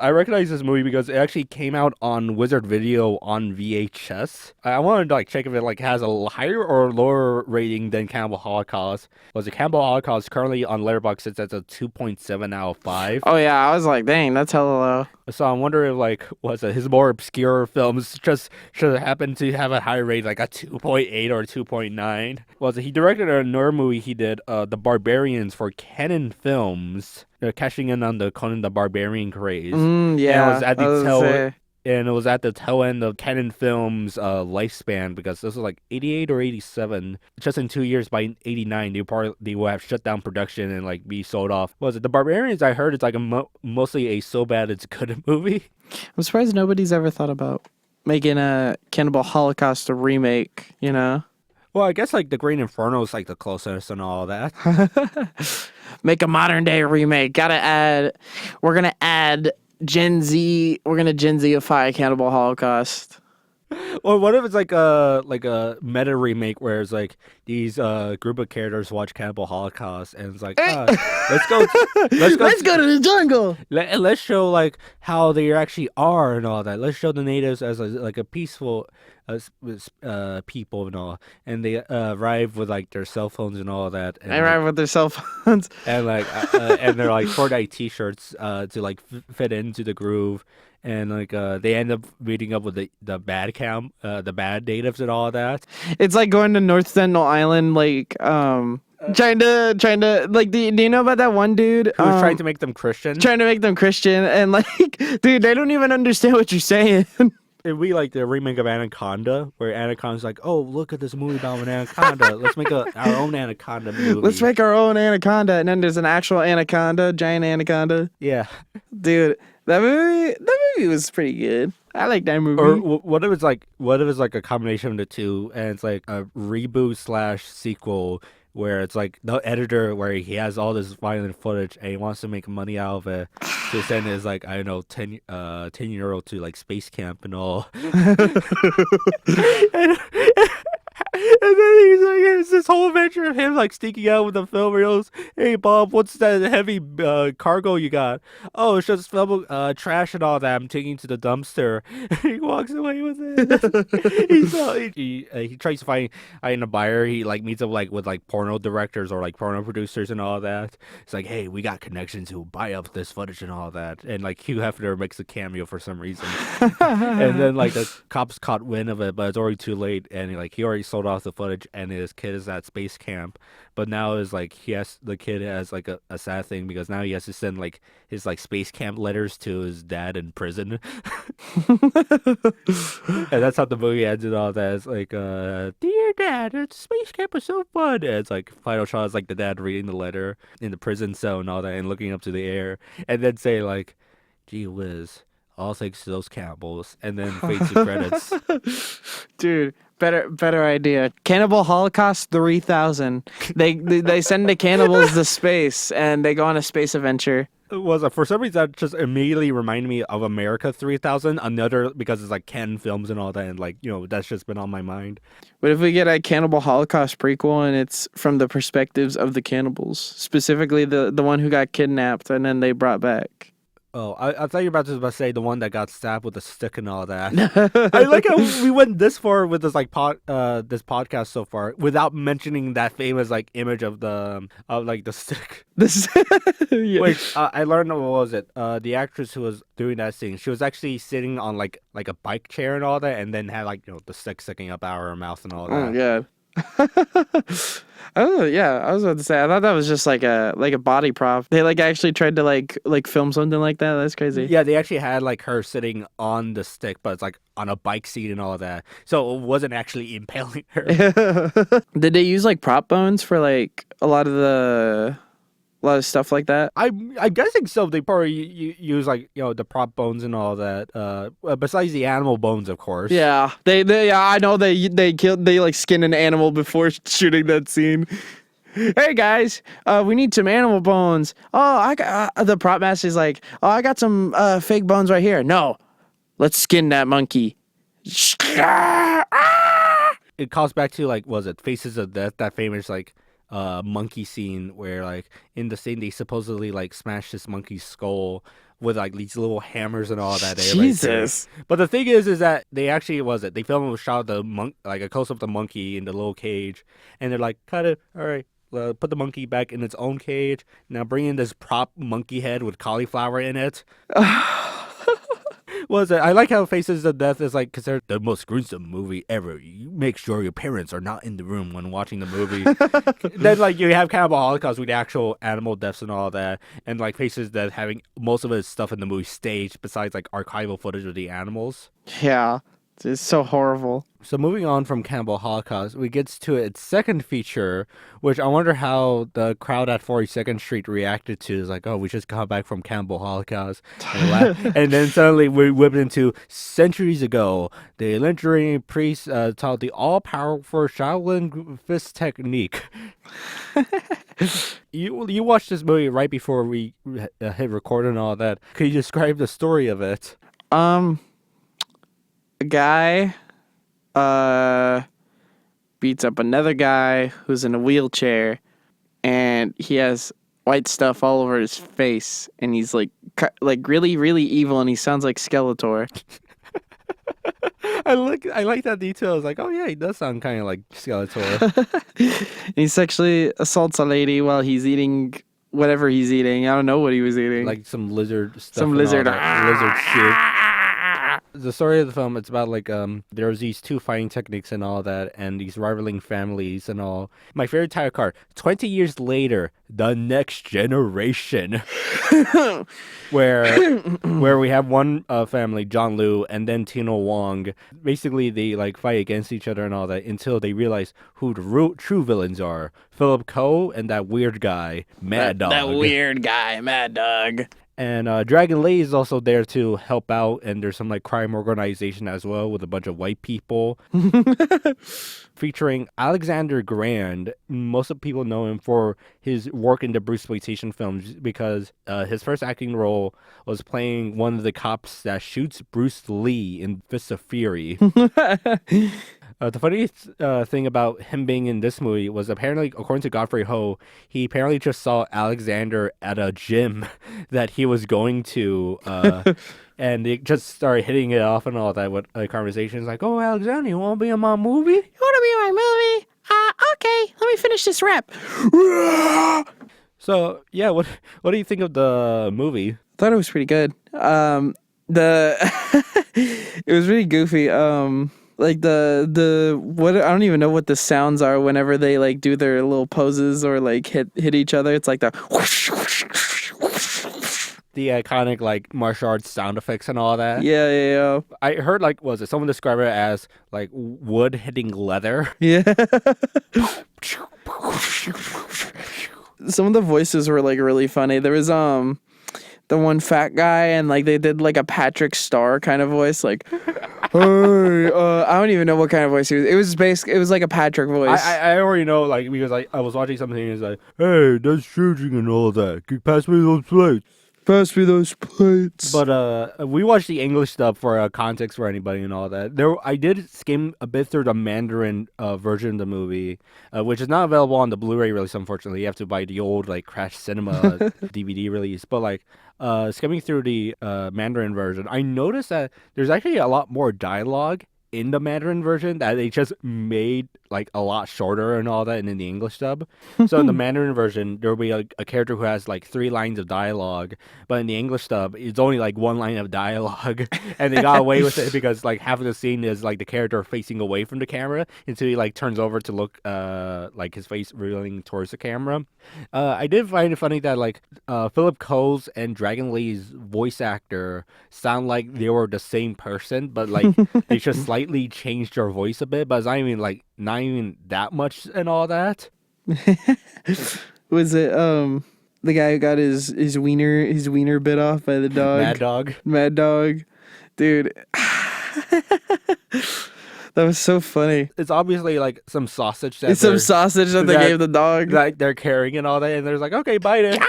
I recognize this movie because it actually came out on Wizard Video on VHS. I wanted to like check if it like has a higher or lower rating than Cannibal Holocaust. Was it Cannibal Holocaust currently on Letterboxd? It's at a 2.7 out of 5. Oh yeah, I was like, dang, that's hella low. So I'm wondering if like was it his more obscure films just should happen to have a higher rate, like a 2.8 or 2.9? Was it he directed another movie he did, The Barbarians for Canon Films, cashing in on the Conan the Barbarian craze. Yeah, and it was at the tail end of Canon Films' lifespan, because this was like 88 or 87. Just in 2 years, by 89, they will have shut down production and like be sold off. Was it The Barbarians? I heard it's like mostly a so bad it's good movie. I'm surprised nobody's ever thought about making a Cannibal Holocaust a remake, you know? Well, I guess like The Great Inferno is like the closest and all that. Make a modern day remake. We're gonna add Gen Z. We're gonna Gen Zify Cannibal Holocaust. Or what if it's like a meta remake where it's like these group of characters watch Cannibal Holocaust and it's like let's go to the jungle. Let's show like how they actually are and all that. Let's show the natives as like a peaceful people and all, and they arrive with like their cell phones and all that. And, they arrive with their cell phones and like and they're like short t-shirts to like fit into the groove. And like they end up meeting up with the bad natives and all that. It's like going to North Sentinel Island, like trying to like. Do you know about that one dude who was trying to make them Christian? Trying to make them Christian, and like, dude, they don't even understand what you're saying. It'd be like the remake of Anaconda, where Anaconda's like, "Oh, look at this movie about an anaconda. Let's make our own anaconda movie. Let's make our own anaconda." And then there's an actual anaconda, giant anaconda. Yeah, dude. That movie was pretty good. I like that movie. Or what if it's like a combination of the two, and it's like a reboot / sequel where it's like the editor where he has all this violent footage and he wants to make money out of it to send his like, I don't know, 10-year-old to like space camp and all. And then he's like, it's this whole adventure of him like sneaking out with the film reels. Hey Bob, what's that heavy cargo you got? Oh, it's just film trash and all that I'm taking to the dumpster. He walks away with it. He tries to find a buyer. He like meets up like with like porno directors or like porno producers and all that. It's like, hey, we got connections to buy up this footage and all that. And like Hugh Hefner makes a cameo for some reason. And then like the cops caught wind of it, but it's already too late. And he already sold off the footage, and his kid is at space camp. But now is like the kid has like a sad thing, because now he has to send like his like space camp letters to his dad in prison. And that's how the movie ends and all that. It's like, dear dad, space camp was so fun. And it's like final shot is like the dad reading the letter in the prison cell and all that, and looking up to the air, and then say like, gee whiz, all thanks to those Cannibals, and then fades to credits. Dude, better idea. Cannibal Holocaust 3000. They send the cannibals to space, and they go on a space adventure. For some reason that just immediately reminded me of America 3000, another, because it's like Ken Films and all that, and like, you know, that's just been on my mind. What if we get a Cannibal Holocaust prequel and it's from the perspectives of the cannibals, specifically the one who got kidnapped and then they brought back? Oh, I thought you were about to say the one that got stabbed with a stick and all that. I like how we went this far with this like this podcast so far without mentioning that famous like image of the stick. Yeah. Which I learned, what was it? The actress who was doing that scene, she was actually sitting on like a bike chair and all that, and then had like, you know, the stick sticking up out of her mouth and all that. Oh god. Oh yeah, I was about to say, I thought that was just like a body prop. They like actually tried to like film something like that. That's crazy. Yeah, they actually had like her sitting on the stick, but it's like on a bike seat and all that, so it wasn't actually impaling her. Did they use like prop bones for like a lot of stuff like that? I'm guessing so. They probably use like, you know, the prop bones and all that. Besides the animal bones, of course. Yeah, they I know they like skinned an animal before shooting that scene. Hey guys, we need some animal bones. Oh, I got the prop master's like, oh, I got some fake bones right here. No, let's skin that monkey. It calls back to like, was it Faces of Death? That famous like monkey scene where like in the scene they supposedly like smashed this monkey's skull with like these little hammers and all that. Jesus. But the thing is that they actually they filmed a shot of the like a close up of the monkey in the little cage, and they're like, cut it, all right. Put the monkey back in its own cage. Now bring in this prop monkey head with cauliflower in it. Was it? I like how Faces of Death is like considered the most gruesome movie ever. You make sure your parents are not in the room when watching the movie. Then like you have Cannibal Holocaust with the actual animal deaths and all that, and like Faces of Death having most of its stuff in the movie staged besides like archival footage of the animals. Yeah, it's so horrible. So moving on from Cannibal Holocaust, we get to its second feature, which I wonder how the crowd at 42nd Street reacted to. Is like, oh, we just got back from Cannibal Holocaust. And then suddenly we whipped into centuries ago. The lynching priest taught the all-powerful Shaolin fist technique. You watched this movie right before we hit record and all that. Could you describe the story of it? A guy beats up another guy who's in a wheelchair, and he has white stuff all over his face, and he's like really, really evil, and he sounds like Skeletor. I like that detail. I was like, oh yeah, he does sound kind of like Skeletor. He sexually assaults a lady while he's eating whatever he's eating. I don't know what he was eating. Like some lizard stuff. Some lizard. Lizard shit. The story of the film, it's about like there's these two fighting techniques and all that, and these rivaling families and all. My favorite title card: 20 years later, the next generation, where we have one family, John Liu, and then Tino Wong. Basically, they like fight against each other and all that until they realize who the true villains are: Philip Ko and that weird guy, Mad Dog. That weird guy, Mad Dog. And Dragon Lee is also there to help out, and there's some like crime organization as well with a bunch of white people. Featuring Alexander Grand. Most of people know him for his work in the Bruceploitation films because his first acting role was playing one of the cops that shoots Bruce Lee in Fists of Fury. The funniest thing about him being in this movie was apparently, according to Godfrey Ho, he apparently just saw Alexander at a gym that he was going to, and they just started hitting it off and all that with conversations like, oh, Alexander, you want to be in my movie? You want to be in my movie? Okay, let me finish this rap. So, yeah, what do you think of the movie? I thought it was pretty good. It was really goofy. Like the what, I don't even know what the sounds are whenever they like do their little poses or like hit each other. It's like the iconic like martial arts sound effects and all that. Yeah. I heard like someone describe it as like wood hitting leather. Yeah. Some of the voices were like really funny. There was the one fat guy, and like they did like a Patrick Star kind of voice, like, hey, I don't even know what kind of voice he was. It was like a Patrick voice. I already know, like, because I was watching something and it's like, hey, that's shooting and all that. Can you pass me those plates? Pass me those plates. But we watched the English dub for context for anybody and all that. I did skim a bit through the Mandarin version of the movie, which is not available on the Blu-ray release. Unfortunately, you have to buy the old like Crash Cinema DVD release. But like skimming through the Mandarin version, I noticed that there's actually a lot more dialogue in the Mandarin version that they just made like a lot shorter and all that, and in the English dub. So in the Mandarin version, there will be a character who has like 3 lines of dialogue, but in the English dub, it's only like 1 line of dialogue, and they got away with it because like half of the scene is like the character facing away from the camera until he like turns over to look like his face revealing towards the camera. I did find it funny that like Philip Cole's and Dragon Lee's voice actor sound like they were the same person, but like they just slightly changed their voice a bit, but it's not even that much and all that. Was it the guy who got his wiener bit off by the dog? Mad Dog. Dude. That was so funny. It's obviously like some sausage that they gave the dog. Like they're carrying and all that, and they're like, okay, bite it.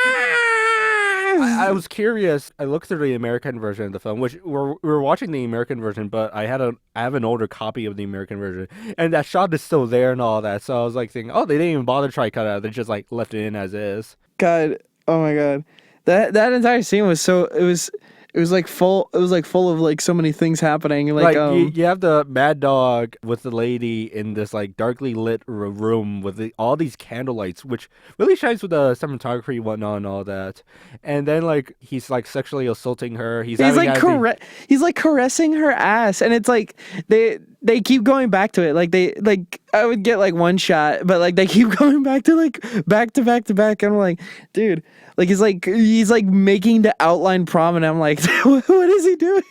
I was curious. I looked through the American version of the film, which we're watching the American version, but I have an older copy of the American version, and that shot is still there and all that. So I was like thinking, oh, they didn't even bother to try to cut it out. They just like left it in as is. God, oh my God, that entire scene was so it was like full of like so many things happening. Like you have the mad dog with the lady in this like darkly lit room with all these candle lights, which really shines with the cinematography and whatnot and all that. And then like he's like sexually assaulting her. He's like caressing her ass, and it's like they keep going back to it. Like I would get like one shot, but like they keep going back to back to back to back. And I'm like, dude, like he's like making the outline prominent. I'm like, what is he doing?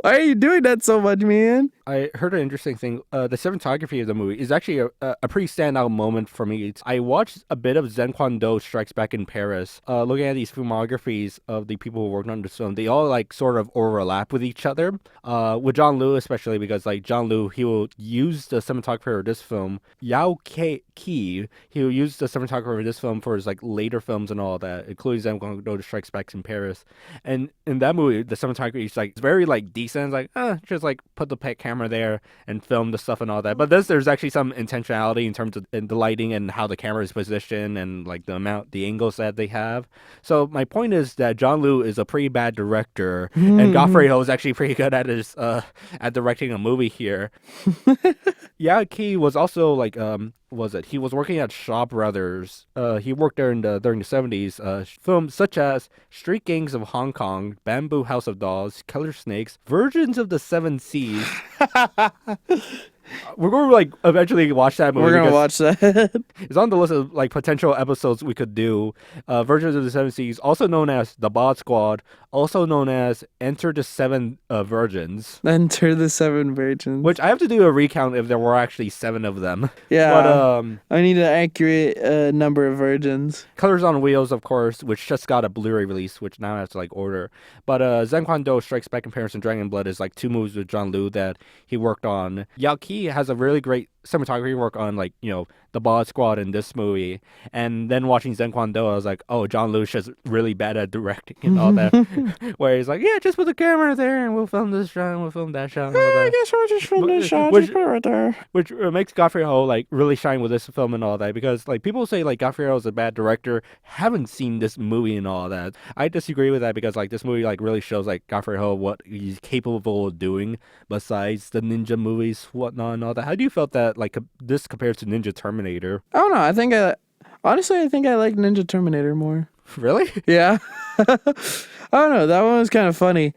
Why are you doing that so much, man? I heard an interesting thing. The cinematography of the movie is actually a pretty standout moment for me. I watched a bit of Zen Kwan Do Strikes Back in Paris. Looking at these filmographies of the people who worked on this film, they all like sort of overlap with each other. With John Liu especially, because like John Liu, he will use the cinematographer of this film. Yao Ki, he will use the cinematographer of this film for his like later films and all that, including Zen Kwan Do Strikes Back in Paris. And in that movie, the cinematography is like it's very like decent. It's like just like put the camera there and film the stuff and all that. But there's actually some intentionality in terms of the lighting and how the camera is positioned and like the angles that they have. So my point is that John Liu is a pretty bad director, and Godfrey Ho is actually pretty good at his at directing a movie here. Yeah, Ki was also like he was working at Shaw Brothers. He worked there during the 70s. Films such as Street Gangs of Hong Kong, Bamboo House of Dolls, Killer Snakes, Virgins of the Seven Seas. We're going to like eventually watch that movie. We're going to watch that. It's on the list of like potential episodes we could do. Virgins of the Seven Seas, also known as The Bod Squad, also known as Enter the Seven Virgins. Enter the Seven Virgins. Which I have to do a recount if there were actually 7 of them. Yeah. But I need an accurate number of virgins. Colors on Wheels, of course, which just got a Blu-ray release, which now I have to like order. But Zen Kwan Do Strikes Back in Paris and Dragon Blood is like 2 movies with John Liu that he worked on. Yao Ki has a really great cinematography work on like, you know, the Bod Squad in this movie. And then watching Zen Kwan Do, I was like, oh, John Liu's just really bad at directing and all that. Where he's like, yeah, just put the camera there and we'll film this shot and we'll film that shot. And all that. I guess we'll just film this shot. Just put it right there. Which makes Godfrey Ho like really shine with this film and all that, because like people say like Godfrey Ho is a bad director, haven't seen this movie and all that. I disagree with that, because like this movie like really shows like Godfrey Ho what he's capable of doing besides the ninja movies, whatnot and all that. How do you felt that like this compares to Ninja Terminator? I don't know. Honestly, I think I like Ninja Terminator more. Really? Yeah. I don't know. That one was kind of funny.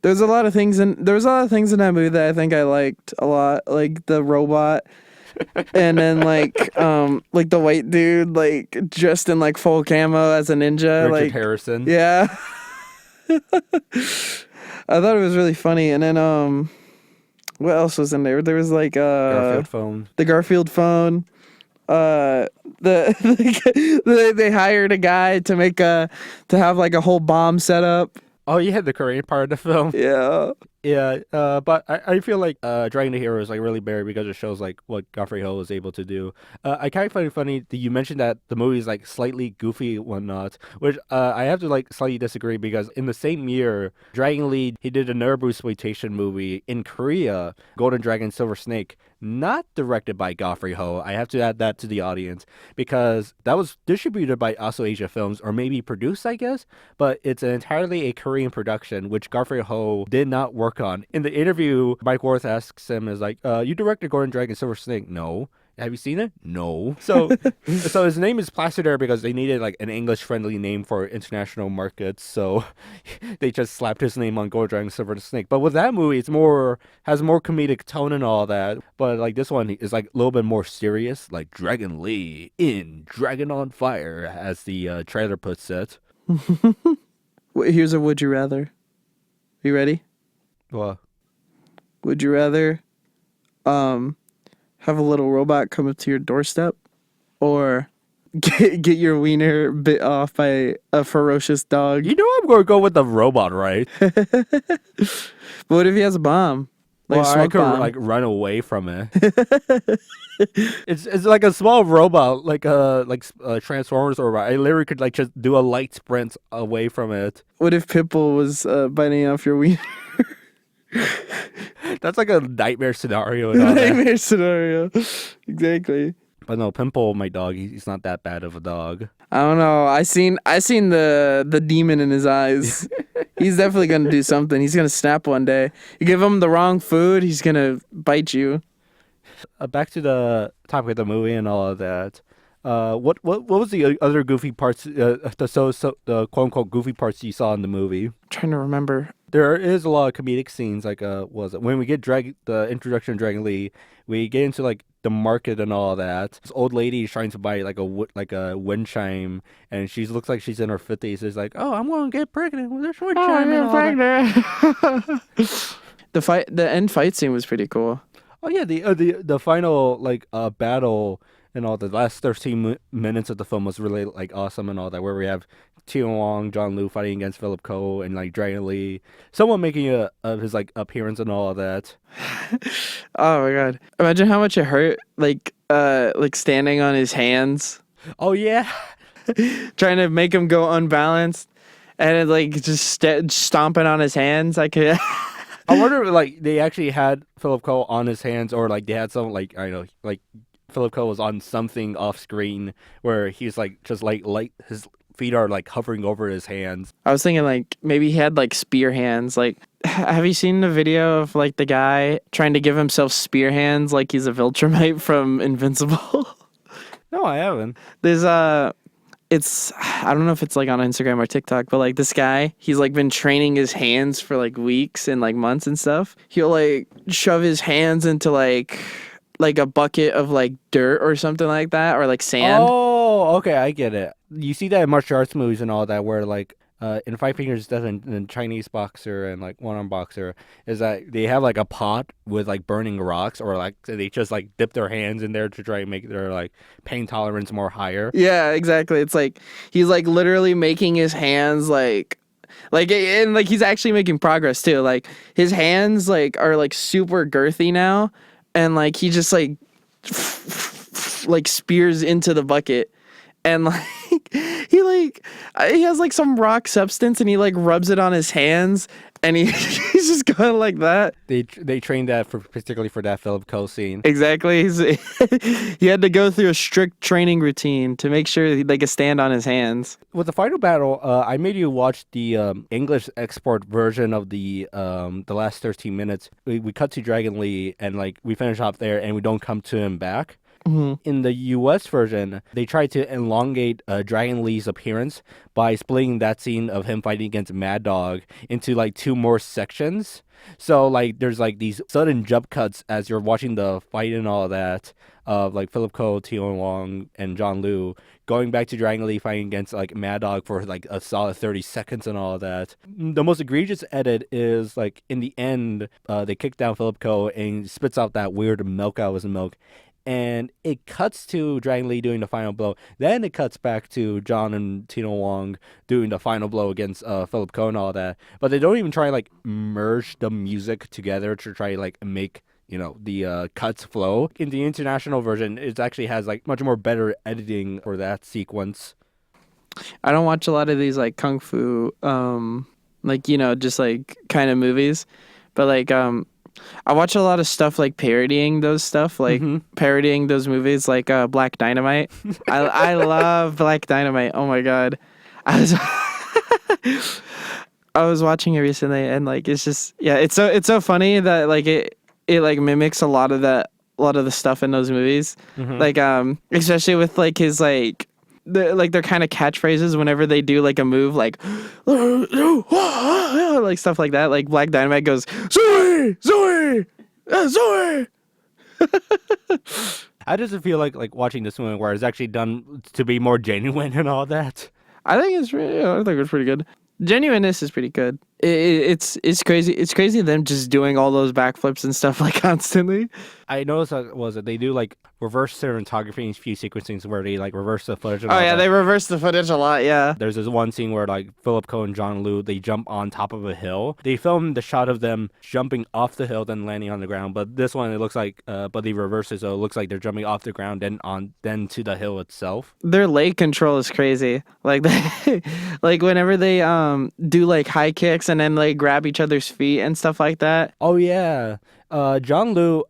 There was a lot of things in that movie that I think I liked a lot, like the robot, and then like the white dude like dressed in like full camo as a ninja, Richard like Harrison. Yeah. I thought it was really funny, and then what else was in there? There was like Garfield phone. The Garfield phone. They hired a guy to have like a whole bomb set up. Oh, you had the Korean part of the film. Yeah. Yeah, but I feel like Dragon the Hero is like really buried because it shows like what Godfrey Ho was able to do. I kind of find it funny that you mentioned that the movie is like slightly goofy and whatnot, which I have to like slightly disagree, because in the same year, Dragon Lee, he did another Bruceploitation movie in Korea, Golden Dragon Silver Snake, not directed by Godfrey Ho. I have to add that to the audience, because that was distributed by Also Asia Films, or maybe produced, I guess, but it's entirely a Korean production, which Godfrey Ho did not work on. In the interview, Mike Worth asks him, is like, you directed Golden Dragon Silver Snake? No. Have you seen it? No. So his name is plastered there because they needed like an English-friendly name for international markets. So they just slapped his name on Golden Dragon Silver Snake. But with that movie, has more comedic tone and all that. But like this one is like a little bit more serious, like Dragon Lee in Dragon on Fire, as the trailer puts it. Here's a would you rather. You ready? What? Would you rather have a little robot come up to your doorstep, or get your wiener bit off by a ferocious dog? You know I'm going to go with the robot, right? But what if he has a bomb? like Well, a I smoke could bomb. like run away from it. It's like a small robot, like Transformers or I literally could like just do a light sprint away from it. What if Pitbull was biting off your wiener? That's like a nightmare scenario and all that. Nightmare scenario. Exactly. But no, Pimple, my dog, he's not that bad of a dog. I don't know. I seen the demon in his eyes. He's definitely gonna do something. He's gonna snap one day. You give him the wrong food, he's gonna bite you. Back to the topic of the movie and all of that. What was the other goofy parts? The quote unquote goofy parts you saw in the movie? I'm trying to remember. There is a lot of comedic scenes. Like was it when we get the introduction of Dragon Lee? We get into like the market and all of that. This old lady is trying to buy like a wind chime, and she looks like she's in her 50s. It's like, oh, I'm gonna get pregnant with this wind chime. And all that. The end fight scene was pretty cool. Oh yeah, the final like battle and all the last 13 minutes of the film was really like awesome and all that, where we have Tio Wong, John Liu fighting against Philip Ko and like Dragon Lee, someone making his like appearance and all of that. Oh my god! Imagine how much it hurt, like standing on his hands. Oh yeah, trying to make him go unbalanced, and it, like just stomping on his hands. I could. I wonder if like they actually had Philip Ko on his hands, or like they had some like I don't know, like Philip Ko was on something off screen where he's like just like his feet are like hovering over his hands. I was thinking like maybe he had like spear hands. Like, have you seen the video of like the guy trying to give himself spear hands like he's a Viltrumite from Invincible? No, I haven't. There's I don't know if it's like on Instagram or TikTok, but like this guy, he's like been training his hands for like weeks and like months and stuff. He'll like shove his hands into like a bucket of like dirt or something like that, or like sand. Oh, okay, I get it. You see that in martial arts movies and all that, where like in Five Fingers Death and Chinese boxer and like one arm boxer, is that they have like a pot with like burning rocks, or like they just like dip their hands in there to try and make their like pain tolerance more higher. Yeah, exactly. It's like he's like literally making his hands like and like he's actually making progress too. Like his hands like are like super girthy now, and like he just like spears into the bucket. And like he has like some rock substance, and he like rubs it on his hands, and he's just going like that. They trained that particularly for that Philip Ko scene. Exactly. He had to go through a strict training routine to make sure they could stand on his hands. With the final battle, I made you watch the English export version of the last 13 minutes. We cut to Dragon Lee, and like we finish off there, and we don't come to him back. Mm-hmm. In the U.S. version, they tried to elongate Dragon Lee's appearance by splitting that scene of him fighting against Mad Dog into like two more sections. So like there's like these sudden jump cuts as you're watching the fight and all of that of like Philip Ko, Tio Wong, and John Liu going back to Dragon Lee fighting against like Mad Dog for like a solid 30 seconds and all of that. The most egregious edit is like in the end, they kick down Philip Ko and he spits out that weird milk out of his milk. And it cuts to Dragon Lee doing the final blow. Then it cuts back to John and Tino Wong doing the final blow against Philip Ko and all that. But they don't even try like merge the music together to try like make the cuts flow. In the international version, it actually has like much more better editing for that sequence. I don't watch a lot of these like kung fu, just like kind of movies, but like I watch a lot of stuff like parodying those stuff, like parodying those movies, like Black Dynamite. I love Black Dynamite. Oh my god, I was watching it recently, and like it's just it's so funny that like it like mimics a lot of the stuff in those movies, like especially with like his like. Their kind of catchphrases whenever they do like a move, like like stuff like that. Like Black Dynamite goes Zoe, Zoe, Zoe. I just feel like watching this movie where it's actually done to be more genuine and all that. I think it's pretty good. Genuineness is pretty good. It's crazy. It's crazy them just doing all those backflips and stuff like constantly. I noticed that they do like reverse cinematography in a few sequences where they like reverse the footage and Oh all yeah, that. they reverse the footage a lot. Yeah. There's this one scene where like Philip Coe and John Liu, they jump on top of a hill. They filmed the shot of them jumping off the hill then landing on the ground. But this one it looks like but they reverse it, so it looks like they're jumping off the ground then to the hill itself. Their leg control is crazy. Like they, like whenever they do like high kicks and then like grab each other's feet and stuff like that. Oh yeah. John Liu,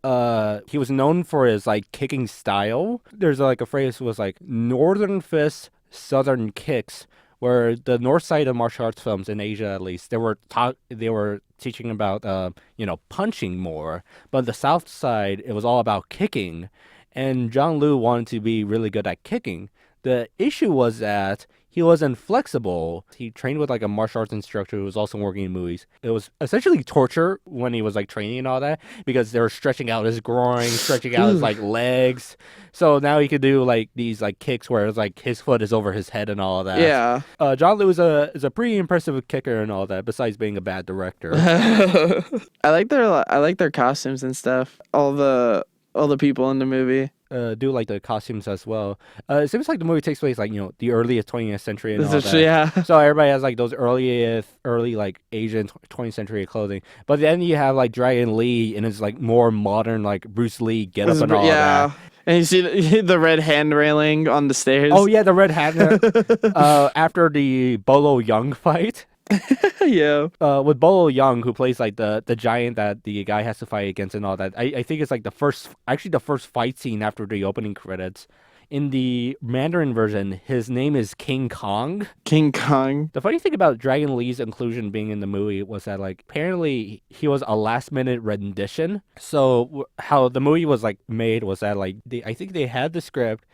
he was known for his like kicking style. There's like a phrase was like northern fists, southern kicks, where the north side of martial arts films in Asia at least they were teaching about punching more, but the south side it was all about kicking, and John Liu wanted to be really good at kicking. The issue was that he wasn't flexible. He trained with like a martial arts instructor who was also working in movies. It was essentially torture when he was like training and all that because they were stretching out his groin, stretching out his like legs. So now he could do like these like kicks where it's like his foot is over his head and all of that. Yeah. John Liu is a pretty impressive kicker and all that. Besides being a bad director. I like their costumes and stuff. All the people in the movie. Do like the costumes as well. It seems like the movie takes place like the earliest 20th century and all that. Yeah. So everybody has like those early like Asian 20th century clothing. But then you have like Dragon Lee and it's like more modern like Bruce Lee get up and all that. And you see the red hand railing on the stairs. Oh yeah, the red hand. After the Bolo Young fight. Yeah. With Bolo Young, who plays like the giant that the guy has to fight against and all that. I think it's like the first fight scene after the opening credits. In the Mandarin version, his name is King Kong. King Kong. The funny thing about Dragon Lee's inclusion being in the movie was that like apparently he was a last minute rendition. So how the movie was like made was that like I think they had the script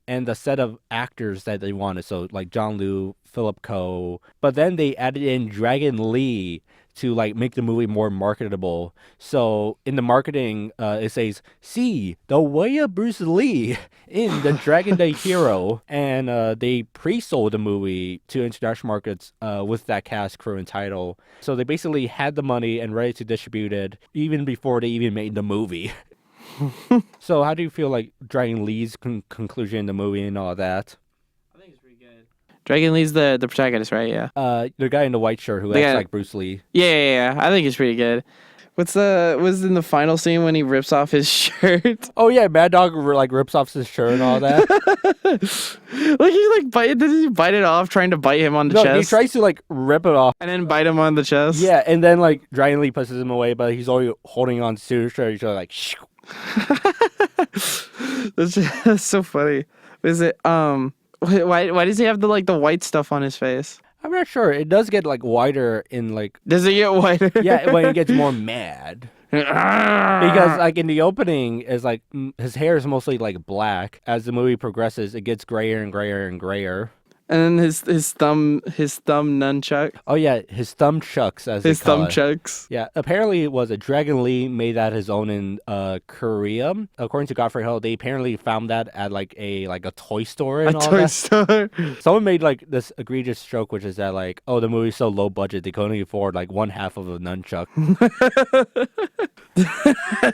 and the set of actors that they wanted. So like John Liu, Philip Coe, but then they added in Dragon Lee to like make the movie more marketable. So in the marketing, it says, "See the way of Bruce Lee in the Dragon Day Hero," and they pre-sold the movie to international markets with that cast, crew, and title. So they basically had the money and ready to distribute it even before they even made the movie. So how do you feel like Dragon Lee's conclusion in the movie and all that? I think it's pretty good. Dragon Lee's the protagonist, right? Yeah. The guy in the white shirt who acts like Bruce Lee. Yeah. I think it's pretty good. Was in the final scene when he rips off his shirt? Oh yeah, Mad Dog like rips off his shirt and all that. Like he like does he bite it off trying to bite him on the chest? No, he tries to like rip it off and then bite him on the chest. Yeah, and then like Dragon Lee pushes him away, but he's already holding on to his shirt. He's like, shoo. That's so funny. Is it why does he have the white stuff on his face? I'm not sure. It does get like whiter in like. Does it get whiter? Yeah, when he gets more mad. Because like in the opening, is like his hair is mostly like black. As the movie progresses, it gets grayer and grayer and grayer. And then his thumb nunchuck. Oh yeah, his thumb chucks as his they call thumb it. chucks. Yeah, apparently it was a Dragon Lee made that his own in Korea. According to Godfrey Ho, they apparently found that at like a toy store and all that. A toy store. Someone made like this egregious joke, which is that like, oh, the movie's so low budget they couldn't afford like one half of a nunchuck.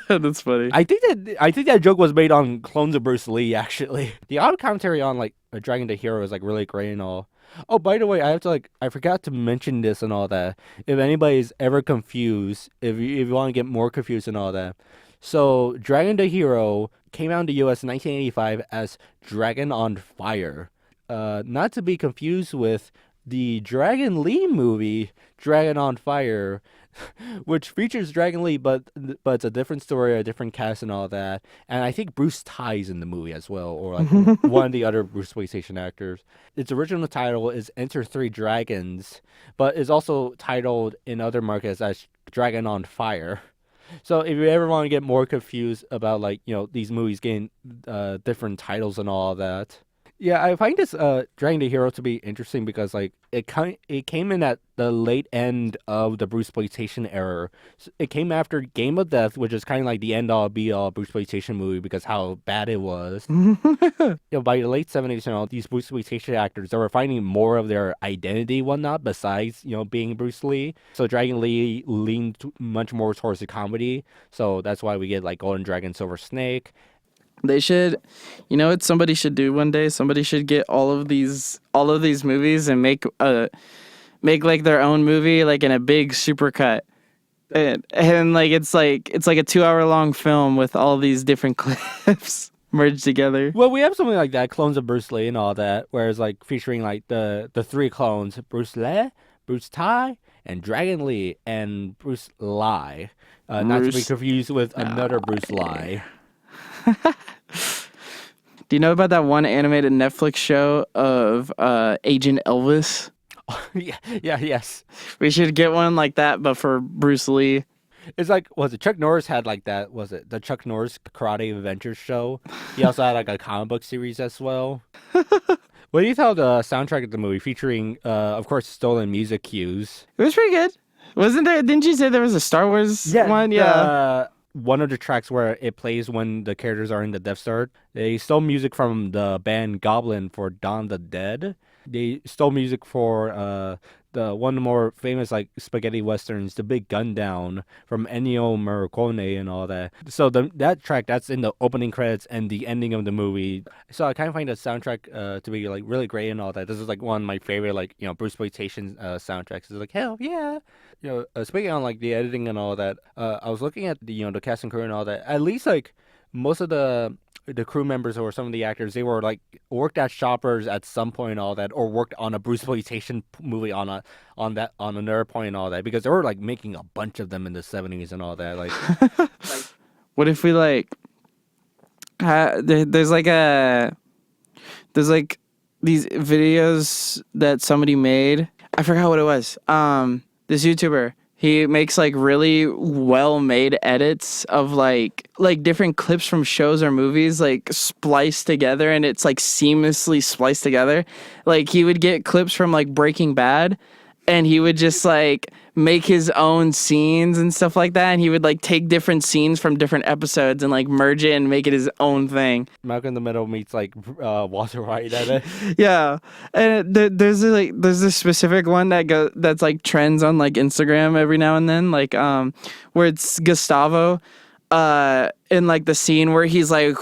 That's funny. I think that joke was made on clones of Bruce Lee. Actually, the audio commentary on like a Dragon Day Hero is like really great and all. Oh, by the way, I forgot to mention this and all that. If anybody's ever confused, if you want to get more confused and all that. So, Dragon Day Hero came out in the US in 1985 as Dragon on Fire. Not to be confused with the Dragon Lee movie, Dragon on Fire, which features Dragon Lee, but it's a different story, a different cast and all that. And I think Bruce Tye's in the movie as well, or like one of the other Bruceploitation actors. Its original title is Enter Three Dragons, but is also titled in other markets as Dragon on Fire. So if you ever want to get more confused about like, these movies getting different titles and all that, Yeah, I find this Dragging the Hero to be interesting because like it came in at the late end of the Bruceploitation era. It came after Game of Death, which is kind of like the end all be all Bruceploitation movie because how bad it was. By the late 70s, these Bruceploitation actors they were finding more of their identity, whatnot, besides being Bruce Lee. So Dragon Lee leaned much more towards the comedy. So that's why we get like Golden Dragon, Silver Snake. They should, what somebody should do one day? Somebody should get all of these movies and make like their own movie, like in a big supercut. And like it's like a 2-hour long film with all these different clips merged together. Well, we have something like that, clones of Bruce Lee and all that, whereas like featuring like the three clones, Bruce Lee, Bruce Tai, and Dragon Lee, and Bruce Lai. Not to be confused with another Bruce Lai. Do you know about that one animated Netflix show of Agent Elvis? Yes. We should get one like that, but for Bruce Lee. It's like, was it Chuck Norris had like that? Was it the Chuck Norris Karate Adventures show? He also had like a comic book series as well. What do you tell the soundtrack of the movie featuring, of course, stolen music cues? It was pretty good. Wasn't there? Didn't you say there was a Star Wars one? Yeah. One of the tracks where it plays when the characters are in the Death Star. They stole music from the band Goblin for Dawn of the Dead. They stole music for the one of the more famous like spaghetti westerns, The Big Gun Down from Ennio Morricone and all that. So that track that's in the opening credits and the ending of the movie. So I kind of find the soundtrack to be like really great and all that. This is like one of my favorite like Bruceploitation soundtracks. It's like hell yeah. Speaking on like the editing and all that, I was looking at the the cast and crew and all that. At least like most of the crew members or some of the actors, they were like worked at Shoppers at some point and all that, or worked on a Bruceploitation movie on another point and all that, because they were like making a bunch of them in the 70s and all that. Like, what if we like there's like these videos that somebody made. I forgot what it was. This YouTuber. He makes like really well-made edits of like different clips from shows or movies like spliced together, and it's like seamlessly spliced together. Like he would get clips from like Breaking Bad, and he would just like make his own scenes and stuff like that, and he would like take different scenes from different episodes and like merge it and make it his own thing. Malcolm in the Middle meets like Walter White at it. Yeah, and there's this specific one that's like trends on like Instagram every now and then, like where it's Gustavo in like the scene where he's like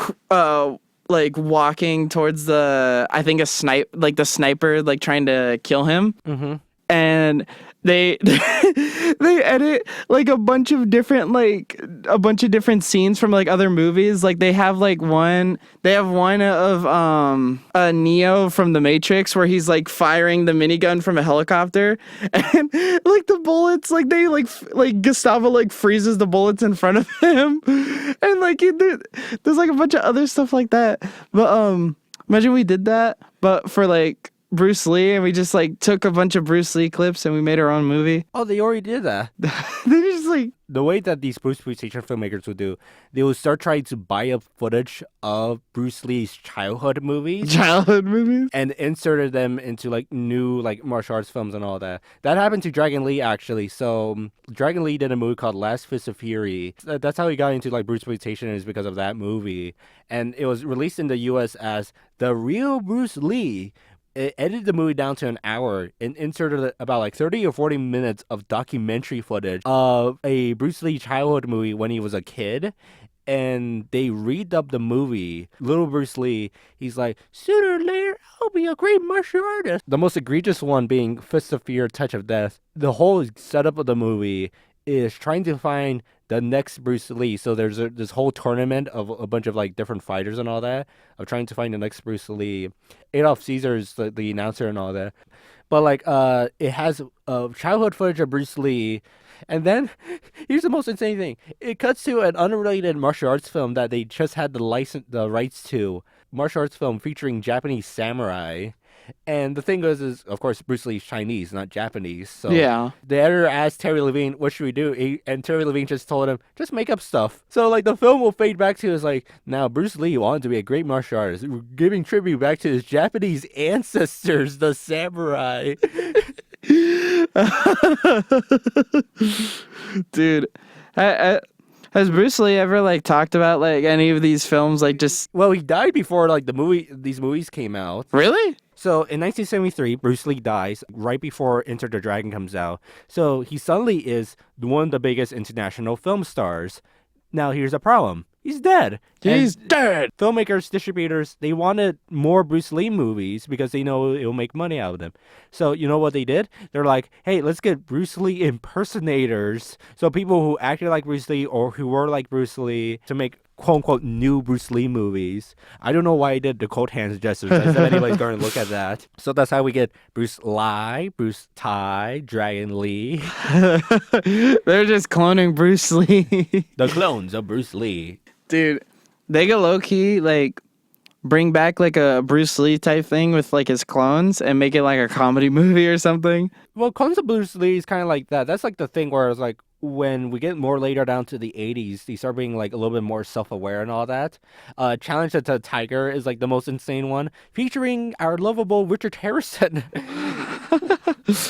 walking towards the the sniper like trying to kill him. Mm-hmm. And they edit like a bunch of different scenes from like other movies. Like they have one of Neo from The Matrix where he's like firing the minigun from a helicopter, and like the bullets like they like Gustavo like freezes the bullets in front of him, and like there's like a bunch of other stuff like that. But imagine we did that, but for like Bruce Lee, and we just like took a bunch of Bruce Lee clips and we made our own movie. Oh, they already did that. They just like the way that these Bruceploitation filmmakers would do, they would start trying to buy up footage of Bruce Lee's childhood movies, and inserted them into like new like martial arts films and all that. That happened to Dragon Lee actually. So Dragon Lee did a movie called Last Fist of Fury. That's how he got into like Bruceploitation, is because of that movie, and it was released in the U.S. as The Real Bruce Lee. It edited the movie down to an hour and inserted about like 30 or 40 minutes of documentary footage of a Bruce Lee childhood movie when he was a kid. And they redubbed the movie. Little Bruce Lee, he's like, sooner or later, I'll be a great martial artist. The most egregious one being Fist of Fear, Touch of Death. The whole setup of the movie is trying to find the next Bruce Lee. So there's this whole tournament of a bunch of like different fighters and all that, of trying to find the next Bruce Lee. Adolf Caesar's the announcer and all that. But like it has childhood footage of Bruce Lee. And then here's the most insane thing. It cuts to an unrelated martial arts film that they just had the rights to. Martial arts film featuring Japanese samurai. And the thing is of course, Bruce Lee's Chinese, not Japanese. So Yeah. the editor asked Terry Levine, what should we do? And Terry Levine just told him, just make up stuff. So, like, the film will fade back to is like, now, Bruce Lee wanted to be a great martial artist, giving tribute back to his Japanese ancestors, the samurai. Dude, has Bruce Lee ever like talked about like any of these films? Like, just Well, he died before, like, these movies came out. really? So in 1973, Bruce Lee dies right before Enter the Dragon comes out. So he suddenly is one of the biggest international film stars. Now here's the problem. He's dead. He's dead. Filmmakers, distributors, they wanted more Bruce Lee movies because they know it'll make money out of them. So you know what they did? They're like, hey, let's get Bruce Lee impersonators. So people who acted like Bruce Lee or who were like Bruce Lee to make quote-unquote new Bruce Lee movies. I don't know why I did the cold hands gestures. I said anybody's going to look at that. So that's how we get Bruce Lee, Bruce Tai, Dragon Lee. They're just cloning Bruce Lee. The clones of Bruce Lee. Dude, they could low-key, like, bring back, like, a Bruce Lee type thing with, like, his clones and make it, like, a comedy movie or something. Well, clones of Bruce Lee is kind of like that. That's like the thing where it's like, when we get more later down to the 80s, they start being like a little bit more self-aware and all that. Challenge to the Tiger is like the most insane one, featuring our lovable Richard Harrison.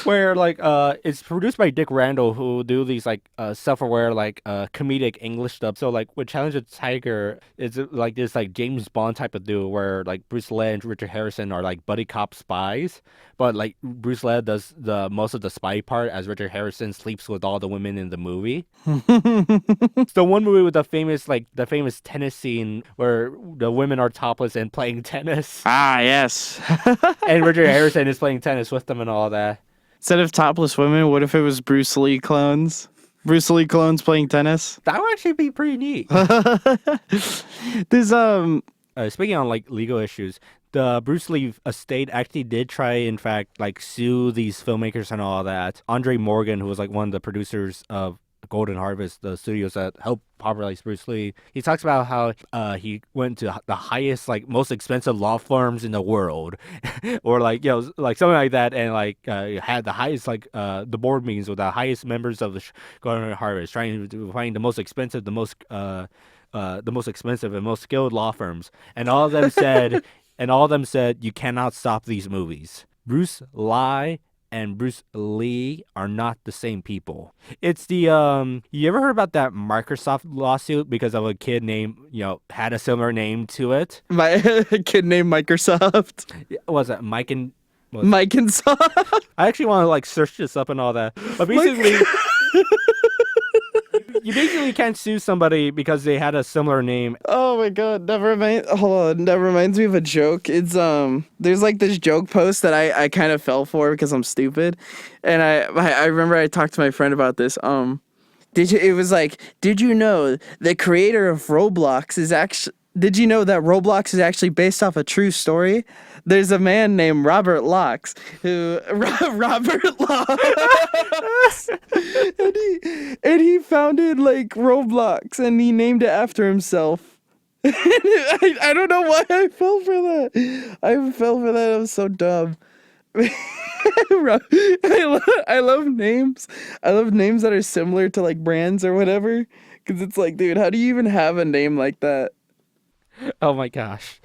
Where like it's produced by Dick Randall, who do these like self-aware like comedic English stuff. So like with Challenge of the Tiger, it's like this like James Bond type of duo where like Bruce Lee and Richard Harrison are like buddy cop spies, but like Bruce Lee does the most of the spy part as Richard Harrison sleeps with all the women in the movie. So one movie with the famous tennis scene where the women are topless and playing tennis. Ah, yes. And Richard Harrison is playing tennis with them and all that. Instead of topless women, what if it was Bruce Lee clones? Bruce Lee clones playing tennis? That would actually be pretty neat. There's Speaking on like legal issues, the Bruce Lee estate actually did try, in fact, like sue these filmmakers and all that. Andre Morgan, who was like one of the producers of Golden Harvest, the studios that helped popularize Bruce Lee, he talks about how he went to the highest, like most expensive law firms in the world, or like like something like that, and like had the highest the board meetings with the highest members of the Golden Harvest, trying to find the most expensive, the most expensive and most skilled law firms, and all of them said, you cannot stop these movies. Bruce Lee and Bruce Lee are not the same people. It's the you ever heard about that Microsoft lawsuit because of a kid named had a similar name to it? my kid named Microsoft. Was it Mike and Microsoft? I actually want to like search this up and all that, but basically. You basically can't sue somebody because they had a similar name. Oh my god, never mind. Hold on, that reminds me of a joke. It's there's like this joke post that I kind of fell for because I'm stupid. And I remember I talked to my friend about this. It was like, did you know the creator of Roblox is actually Did you know that Roblox is actually based off a true story? There's a man named Robert Locks Robert Locks and he founded like Roblox and he named it after himself. I don't know why I fell for that. I'm so dumb. I love names. I love names that are similar to like brands or whatever. Because it's like, dude, how do you even have a name like that? Oh my gosh.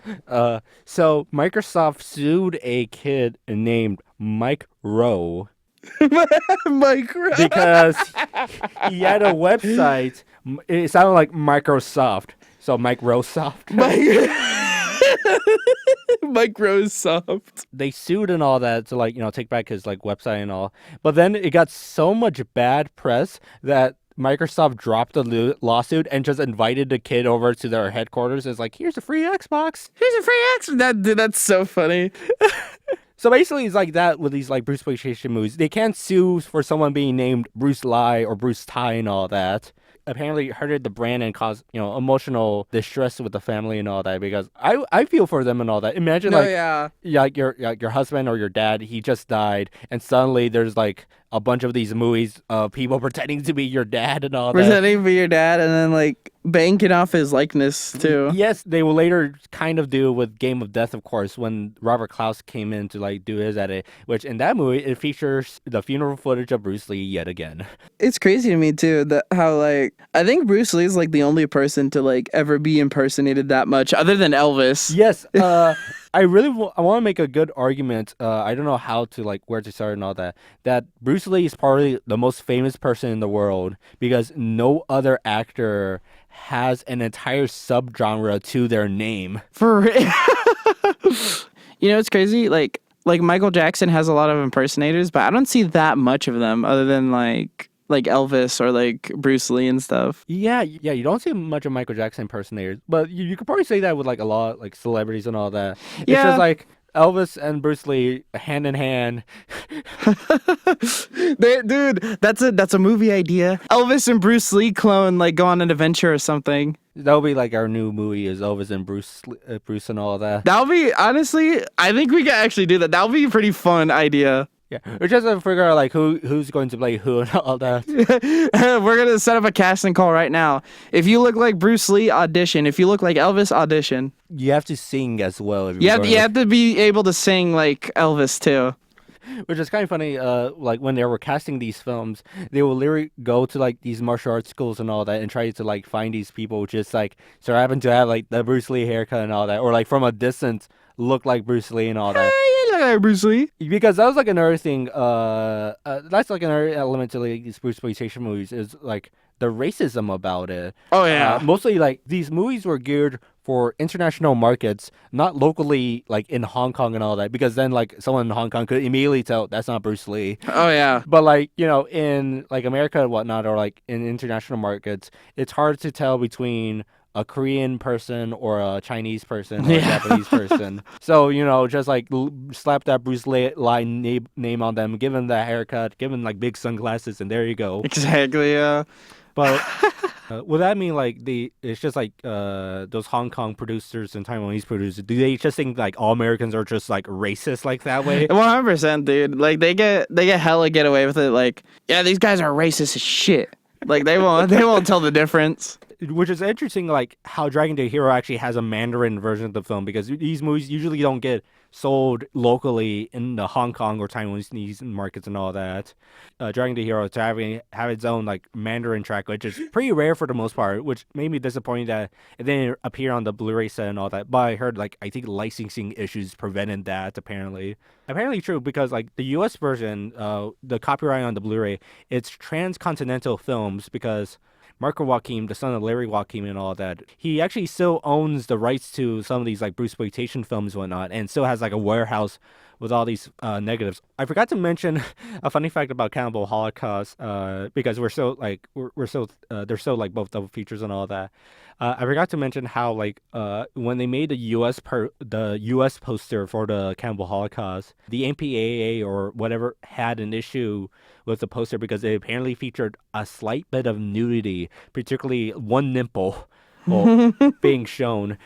So Microsoft sued a kid named Mike Rowe. Mike Rowe. Because he had a website. It sounded like Microsoft. So Mike Rowesoft. Mike Rowesoft. They sued and all that to take back his website and all. But then it got so much bad press that Microsoft dropped the lawsuit and just invited the kid over to their headquarters. It's like, here's a free Xbox. Here's a free Xbox. That's so funny. So basically, it's like that with these Bruceploitation movies. They can't sue for someone being named Bruce Lee or Bruce Tai and all that. Apparently hurted the brand and caused emotional distress with the family and all that, because I feel for them and all that. Imagine your husband or your dad, he just died, and suddenly there's a bunch of these movies of people pretending to be your dad and all that. Pretending to be your dad and then like banking off his likeness too. Yes, they will later kind of do with Game of Death, of course, when Robert Klaus came in to like do his edit, which in that movie it features the funeral footage of Bruce Lee yet again. It's crazy to me too that how like I think Bruce Lee is like the only person to like ever be impersonated that much other than Elvis. Yes, I really I want to make a good argument. I don't know how to like where to start and all that. That Bruce Lee is probably the most famous person in the world because no other actor has an entire subgenre to their name. For real. You know, it's crazy. Like Michael Jackson has a lot of impersonators, but I don't see that much of them other than like Elvis or like Bruce Lee and stuff. Yeah, you don't see much of Michael Jackson impersonators, but you could probably say that with like a lot like celebrities and all that. It's just like Elvis and Bruce Lee hand in hand. Dude, that's a movie idea. Elvis and Bruce Lee clone like go on an adventure or something. That'll be like our new movie is Elvis and Bruce and all that. That'll be honestly, I think we can actually do that. That'll be a pretty fun idea. Yeah, we're just gonna figure out like who's going to play who and all that. We're gonna set up a casting call right now. If you look like Bruce Lee, audition. If you look like Elvis, audition. You have to sing as well. If you have to be able to sing like Elvis too. Which is kind of funny, like when they were casting these films, they will literally go to like these martial arts schools and all that and try to like find these people just like so happen to have like the Bruce Lee haircut and all that, or like from a distance look like Bruce Lee and all that. You look like Bruce Lee. Because that was like another thing, that's like another element to like these Bruceploitation movies is like the racism about it. Oh yeah. Mostly like these movies were geared for international markets, not locally like in Hong Kong and all that, because then like someone in Hong Kong could immediately tell that's not Bruce Lee. Oh yeah. But like, you know, in like America and whatnot, or like in international markets, it's hard to tell between a Korean person or a Chinese person or a Japanese person. So, you know, just like slap that Bruce Lee name on them, give them that haircut, give them like big sunglasses, and there you go. Exactly, yeah. But would that mean like it's just like those Hong Kong producers and Taiwanese producers, do they just think like all Americans are just like racist like that way? 100%, dude. Like they get hella get away with it. Like, yeah, these guys are racist as shit. Like they won't tell the difference. Which is interesting, like how Dragon Day Hero actually has a Mandarin version of the film, because these movies usually don't get sold locally in the Hong Kong or Taiwanese markets and all that. Dragon Day Hero to have its own like Mandarin track, which is pretty rare for the most part, which made me disappointed that it didn't appear on the Blu-ray set and all that. But I heard like I think licensing issues prevented that apparently. Apparently true, because like the U.S. version, the copyright on the Blu-ray, it's Transcontinental Films, because Marco Joaquim, the son of Larry Joaquim and all that, he actually still owns the rights to some of these like Bruceploitation films and whatnot, and still has like a warehouse with all these negatives. I forgot to mention a funny fact about Cannibal Holocaust, because we're so like they're so like both double features and all that. I forgot to mention how like when they made the U.S. poster for the Cannibal Holocaust, the MPAA or whatever had an issue with the poster because it apparently featured a slight bit of nudity, particularly one nipple being shown.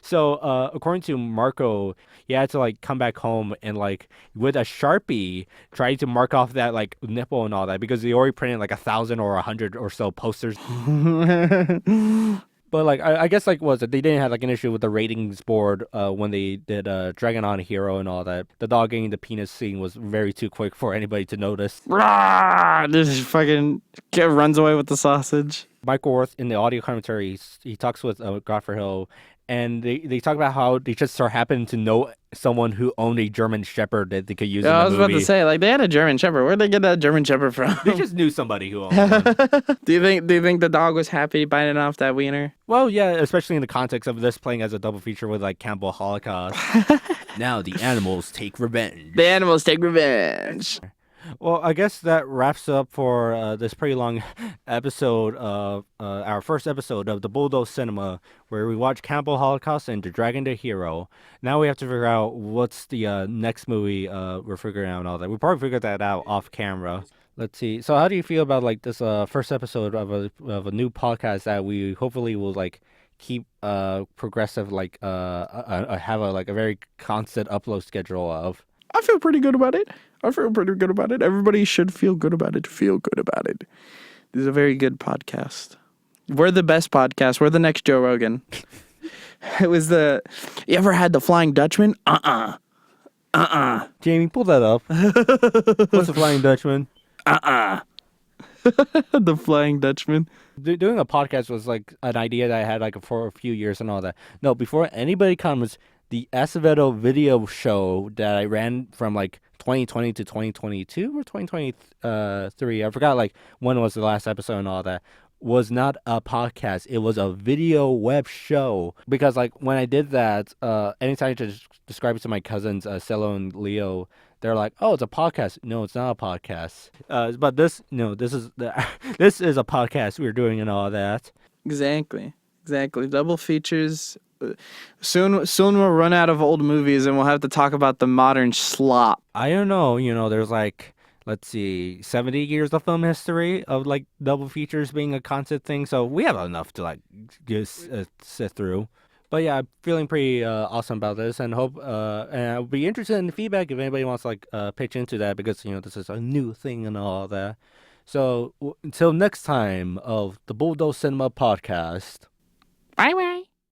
So according to Marco, he had to like come back home and like with a Sharpie try to mark off that like nipple and all that, because they already printed like 1,000 or 100 or so posters. But like I guess like they didn't have like an issue with the ratings board when they did Dragon on Hero and all that. The dog getting the penis scene was very too quick for anybody to notice. This fucking kid runs away with the sausage. Michael Worth in the audio commentary, he talks with Godfrey Ho, and they talk about how they just so happened to know someone who owned a German Shepherd that they could use in the movie. I was about to say, like, they had a German Shepherd. Where'd they get that German Shepherd from? They just knew somebody who owned one. Do you think the dog was happy biting off that wiener? Well, yeah, especially in the context of this playing as a double feature with, like, Cannibal Holocaust. Now the animals take revenge. The animals take revenge. Well, I guess that wraps up for this pretty long episode of our first episode of the Bulldozed Cinema, where we watch Cannibal Holocaust and The Dragon Day Hero. Now we have to figure out what's the next movie we're figuring out and all that. We probably figured that out off camera. Let's see. So how do you feel about like this first episode of a new podcast that we hopefully will like keep progressive, like have a very constant upload schedule of? I feel pretty good about it. Everybody should feel good about it. This is a very good podcast. We're the best podcast. We're the next Joe Rogan. You ever had the Flying Dutchman? Jamie, pull that up. What's the Flying Dutchman? The Flying Dutchman. Doing a podcast was like an idea that I had like for a few years and all that. No, before anybody comes, the Acevedo video show that I ran from like 2020 to 2022 or 2023, I forgot like when was the last episode and all that, was not a podcast. It was a video web show. Because like when I did that, anytime I just describe it to my cousins, Cello and Leo, they're like, "Oh, it's a podcast." No, it's not a podcast. But this is this is a podcast we're doing and all that. Exactly. Double features. Soon we'll run out of old movies and we'll have to talk about the modern slop. I don't know. There's like, let's see, 70 years of film history of like double features being a constant thing. So we have enough to like just sit through. But yeah, I'm feeling pretty awesome about this, and hope and I'll be interested in the feedback if anybody wants to like pitch into that, because this is a new thing and all that. So until next time of the Bulldozed Cinema Podcast. Bye.